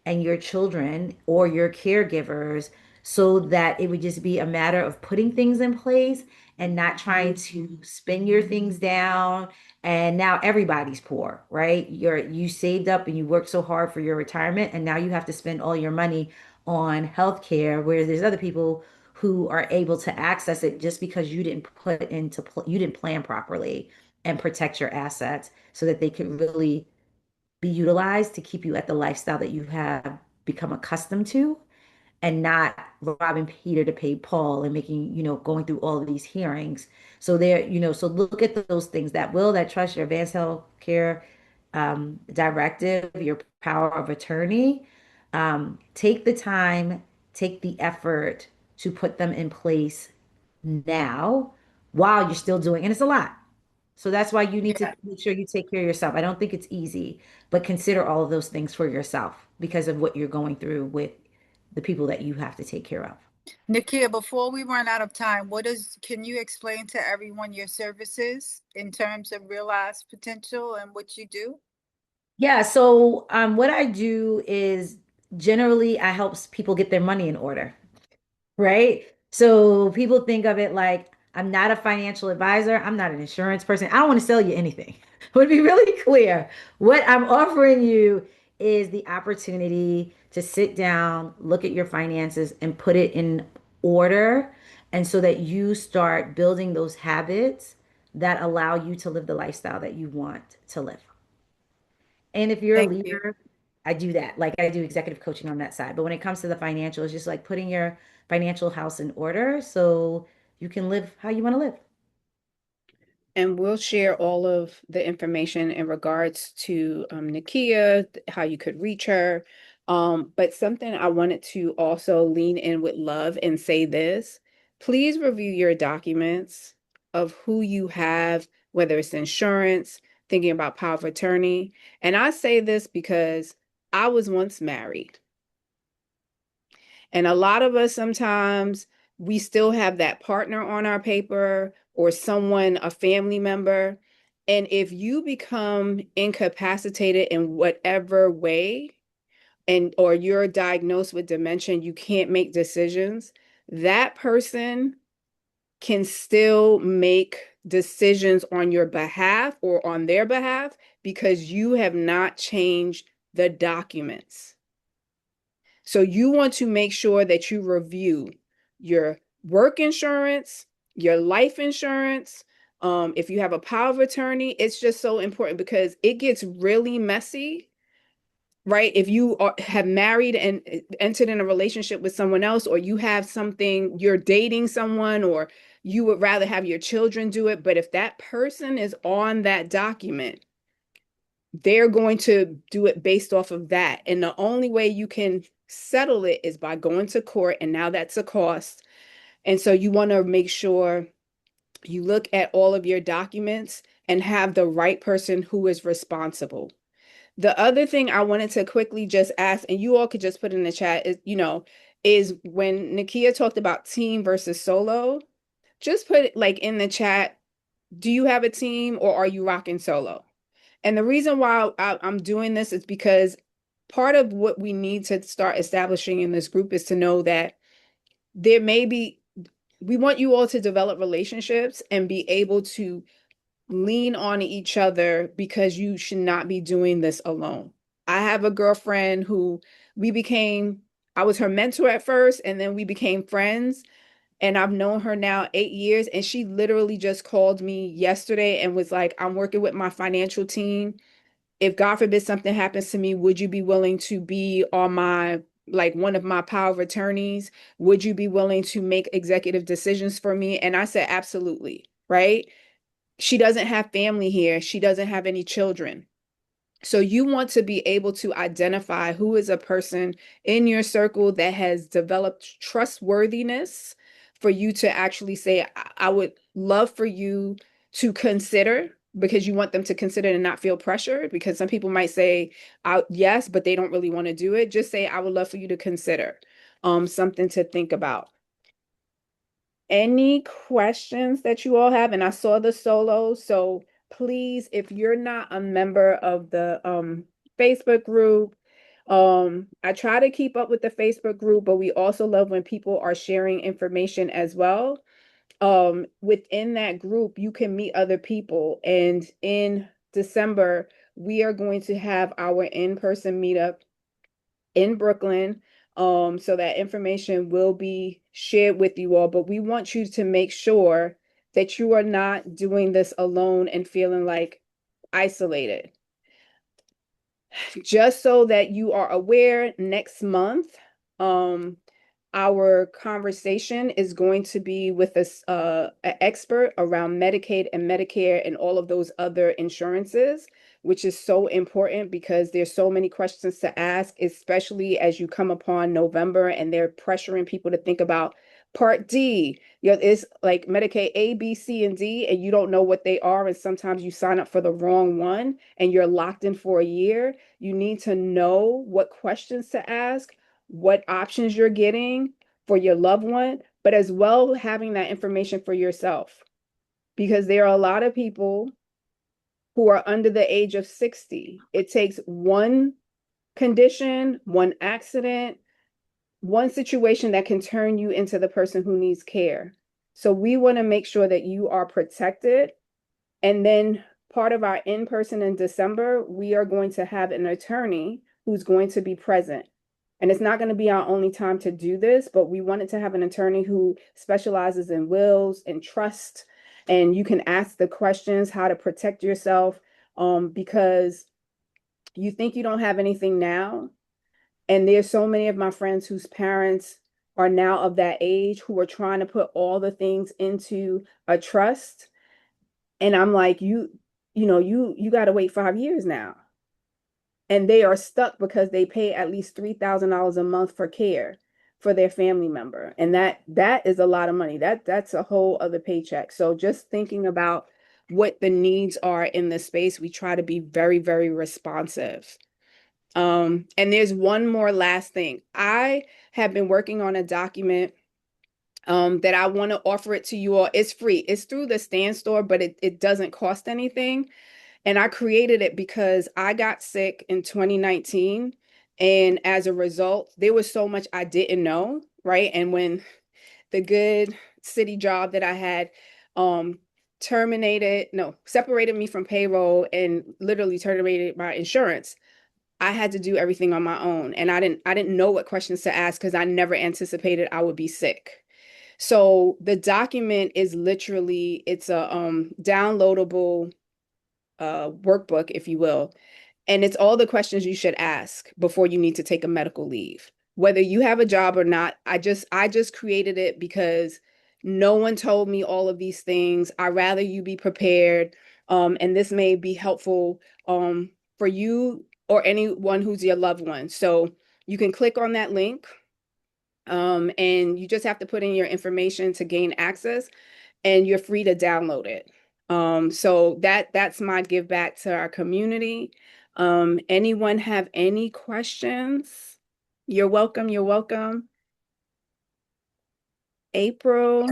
and your children or your caregivers so that it would just be a matter of putting things in place and not trying to spin your things down. And now everybody's poor, right? You saved up and you worked so hard for your retirement, and now you have to spend all your money on healthcare, whereas there's other people who are able to access it just because you didn't plan properly and protect your assets so that they could really be utilized to keep you at the lifestyle that you have become accustomed to and not robbing Peter to pay Paul and making, going through all of these hearings. So so look at those things, that will, that trust, your advanced health care directive, your power of attorney. Take the time, take the effort to put them in place now while you're still doing, and it's a lot. So that's why you need to Yeah. make sure you take care of yourself. I don't think it's easy, but consider all of those things for yourself because of what you're going through with the people that you have to take care of. Nakia, before we run out of time, can you explain to everyone your services in terms of realized potential and what you do? Yeah, so what I do is generally I help people get their money in order. Right? So people think of it like I'm not a financial advisor. I'm not an insurance person. I don't want to sell you anything. I want to be really clear. What I'm offering you is the opportunity to sit down, look at your finances, and put it in order. And so that you start building those habits that allow you to live the lifestyle that you want to live. And if you're a Thank you. leader, I do that. Like I do executive coaching on that side. But when it comes to the financial, it's just like putting your financial house in order so you can live how you want to live. And we'll share all of the information in regards to Nakia, how you could reach her. But something I wanted to also lean in with love and say this, please review your documents of who you have, whether it's insurance, thinking about power of attorney. And I say this because I was once married. And a lot of us sometimes we still have that partner on our paper or someone, a family member. And if you become incapacitated in whatever way, and or you're diagnosed with dementia, you can't make decisions, that person can still make decisions on your behalf or on their behalf because you have not changed the documents. So you want to make sure that you review your work insurance, your life insurance. If you have a power of attorney, it's just so important because it gets really messy, right? If you have married and entered in a relationship with someone else, or you have something, you're dating someone, or you would rather have your children do it. But if that person is on that document, they're going to do it based off of that. And the only way you can settle it is by going to court. And now that's a cost. And so you want to make sure you look at all of your documents and have the right person who is responsible. The other thing I wanted to quickly just ask, and you all could just put in the chat, is, is when Nakia talked about team versus solo, just put it like in the chat, do you have a team or are you rocking solo? And the reason why I'm doing this is because part of what we need to start establishing in this group is to know that there may be, we want you all to develop relationships and be able to lean on each other because you should not be doing this alone. I have a girlfriend who I was her mentor at first, and then we became friends. And I've known her now 8 years. And she literally just called me yesterday and was like, I'm working with my financial team. If God forbid something happens to me, would you be willing to be on like one of my power of attorneys? Would you be willing to make executive decisions for me? And I said, absolutely. Right. She doesn't have family here. She doesn't have any children. So you want to be able to identify who is a person in your circle that has developed trustworthiness for you to actually say, I would love for you to consider, because you want them to consider and not feel pressured, because some people might say, yes, but they don't really want to do it. Just say, I would love for you to consider, something to think about. Any questions that you all have? And I saw the solo, so please, if you're not a member of the Facebook group, I try to keep up with the Facebook group, but we also love when people are sharing information as well. Within that group, you can meet other people. And in December, we are going to have our in-person meetup in Brooklyn. So that information will be shared with you all, but we want you to make sure that you are not doing this alone and feeling like isolated. Just so that you are aware, next month, our conversation is going to be with an expert around Medicaid and Medicare and all of those other insurances, which is so important because there's so many questions to ask, especially as you come upon November and they're pressuring people to think about Part D. It's like Medicaid A, B, C, and D, and you don't know what they are. And sometimes you sign up for the wrong one and you're locked in for a year. You need to know what questions to ask, what options you're getting for your loved one, but as well having that information for yourself. Because there are a lot of people who are under the age of 60. It takes one condition, one accident, one situation that can turn you into the person who needs care. So we want to make sure that you are protected. And then part of our in-person in December, we are going to have an attorney who's going to be present. And it's not going to be our only time to do this, but we wanted to have an attorney who specializes in wills and trust. And you can ask the questions how to protect yourself, because You think you don't have anything now. And there's so many of my friends whose parents are now of that age who are trying to put all the things into a trust. And I'm like, you got to wait 5 years now. And they are stuck because they pay at least $3,000 a month for care for their family member. And that is a lot of money. That's a whole other paycheck. So just thinking about what the needs are in the space, we try to be very, very responsive. And there's one more last thing. I have been working on a document that I want to offer it to you all. It's free. It's through the Stand Store, but it doesn't cost anything. And I created it because I got sick in 2019. And as a result, there was so much I didn't know, right? And when the good city job that I had separated me from payroll and literally terminated my insurance, I had to do everything on my own. And I didn't know what questions to ask because I never anticipated I would be sick. So the document is literally, it's a downloadable workbook, if you will. And it's all the questions you should ask before you need to take a medical leave. Whether you have a job or not, I just created it because no one told me all of these things. I'd rather you be prepared. And this may be helpful for you or anyone who's your loved one. So you can click on that link. And you just have to put in your information to gain access, and you're free to download it. So that's my give back to our community. Anyone have any questions? You're welcome. You're welcome. April.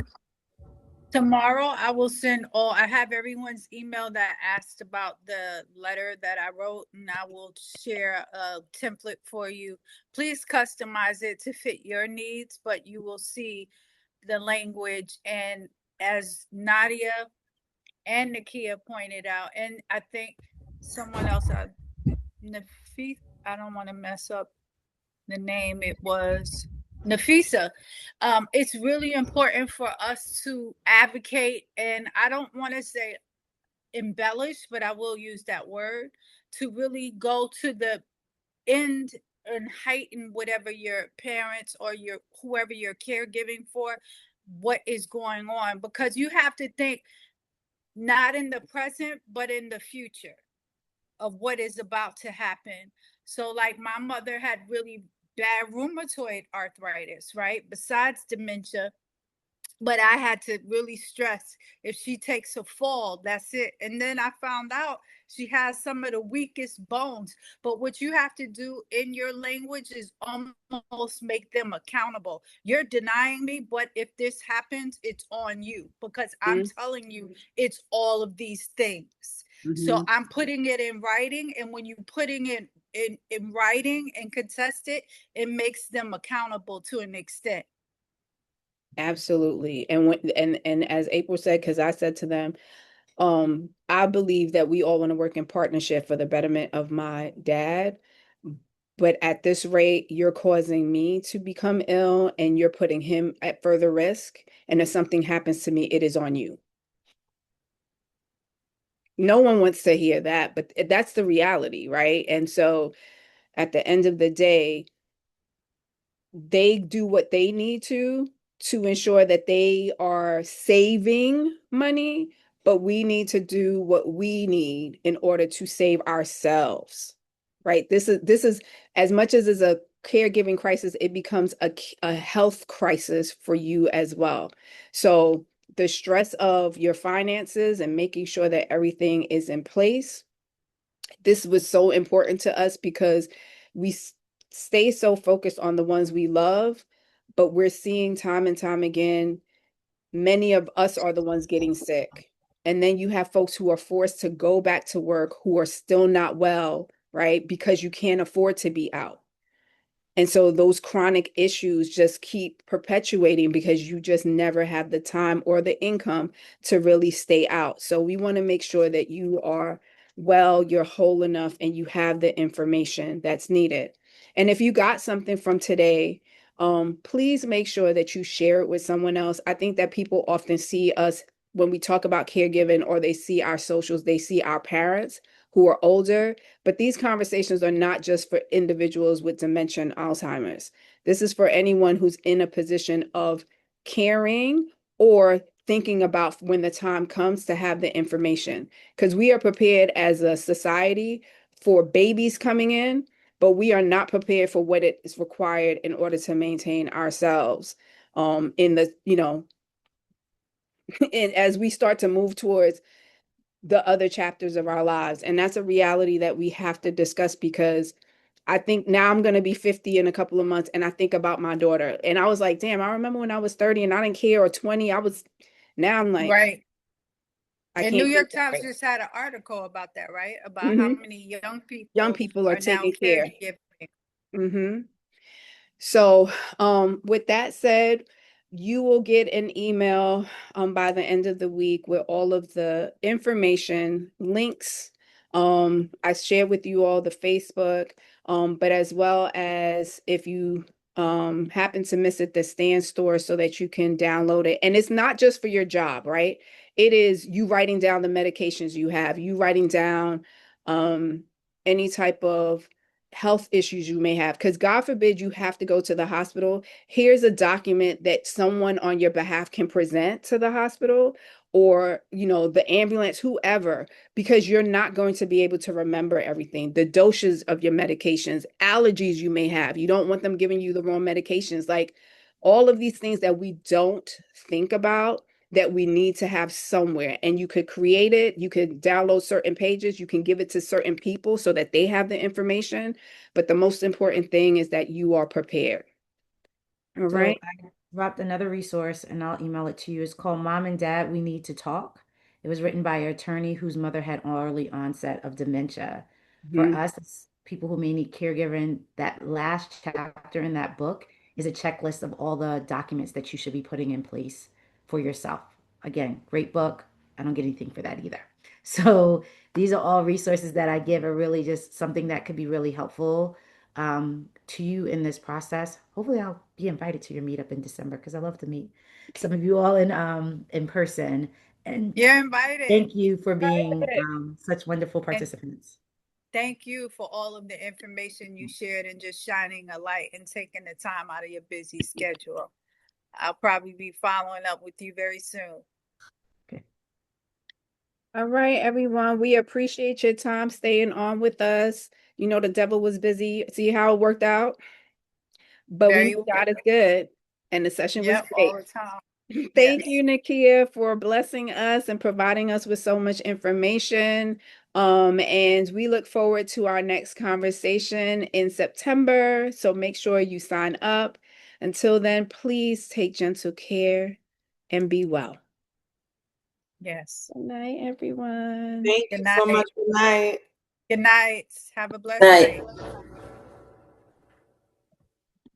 Tomorrow, I have everyone's email that asked about the letter that I wrote, and I will share a template for you. Please customize it to fit your needs, but you will see the language. And as Nadia and Nakia pointed out, and I think someone else, Nafis, I don't want to mess up the name. It was Nafisa. It's really important for us to advocate, and I don't want to say embellish, but I will use that word, to really go to the end and heighten whatever your parents or your whoever you're caregiving for, what is going on, because you have to think not in the present but in the future of what is about to happen. So like my mother had really bad rheumatoid arthritis, right? Besides dementia, but I had to really stress, if she takes a fall, that's it. And then I found out she has some of the weakest bones. But what you have to do in your language is almost make them accountable. You're denying me, but if this happens, it's on you, because I'm telling you it's all of these things. So I'm putting it in writing, and when you putting it in writing and contest it, it makes them accountable to an extent. Absolutely. And as April said, because I said to them, I believe that we all want to work in partnership for the betterment of my dad. But at this rate, you're causing me to become ill and you're putting him at further risk. And if something happens to me, it is on you. No one wants to hear that, but that's the reality, right? And so at the end of the day, they do what they need to ensure that they are saving money, but we need to do what we need in order to save ourselves, right? This is as much as is a caregiving crisis, it becomes a health crisis for you as well. So the stress of your finances and making sure that everything is in place, this was so important to us because we stay so focused on the ones we love, but we're seeing time and time again, many of us are the ones getting sick. And then you have folks who are forced to go back to work who are still not well, right? Because you can't afford to be out. And so those chronic issues just keep perpetuating because you just never have the time or the income to really stay out. So we want to make sure that you are well, you're whole enough, and you have the information that's needed. And if you got something from today, please make sure that you share it with someone else. I think that people often see us when we talk about caregiving, or they see our socials, they see our parents, who are older, but these conversations are not just for individuals with dementia and Alzheimer's. This is for anyone who's in a position of caring or thinking about when the time comes to have the information. Because we are prepared as a society for babies coming in, but we are not prepared for what it is required in order to maintain ourselves in the, and as we start to move towards the other chapters of our lives. And that's a reality that we have to discuss, because I think now I'm going to be 50 in a couple of months, and I think about my daughter. And I was like, damn, I remember when I was 30 and I didn't care, or 20. Now I'm like, Right. I And New can't think York that Times right. just had an article about that, right? About how Mhm. many young Young people people are are now taking care. caregiving. hmm So, with that said, you will get an email by the end of the week with all of the information, links. I share with you all the Facebook, but as well as if you happen to miss it, the Stand store, so that you can download it. And it's not just for your job, right? It is you writing down the medications you have, you writing down any type of health issues you may have, because God forbid you have to go to the hospital. Here's a document that someone on your behalf can present to the hospital, or the ambulance, whoever, because you're not going to be able to remember everything, the doses of your medications, allergies you may have. You don't want them giving you the wrong medications, like all of these things that we don't think about, that we need to have somewhere. And you could create it, you could download certain pages, you can give it to certain people so that they have the information. But the most important thing is that you are prepared. All So right. I dropped another resource and I'll email it to you. It's called Mom and Dad, We Need to Talk. It was written by an attorney whose mother had early onset of dementia. For Mhm. us, as people who may need caregiving, that last chapter in that book is a checklist of all the documents that you should be putting in place for yourself. Again, great book. I don't get anything for that either. So these are all resources that I give, are really just something that could be really helpful to you in this process. Hopefully, I'll be invited to your meetup in December, because I love to meet some of you all in person. And You're invited. thank you for being Right. such wonderful And participants. thank you for all of the information you shared and just shining a light and taking the time out of your busy schedule. I'll probably be following up with you very soon. Okay. All right, everyone. We appreciate your time staying on with us. The devil was busy. See how it worked out? But we Very know well. God is good. And the session was Yep, all great. the time. Thank Yes. you, Nakia, for blessing us and providing us with so much information. And we look forward to our next conversation in September. So make sure you sign up. Until then, please take gentle care and be well. Yes. Good night, everyone. Thank Good you so night. much. Good night. Good night. Have a blessed Night. night.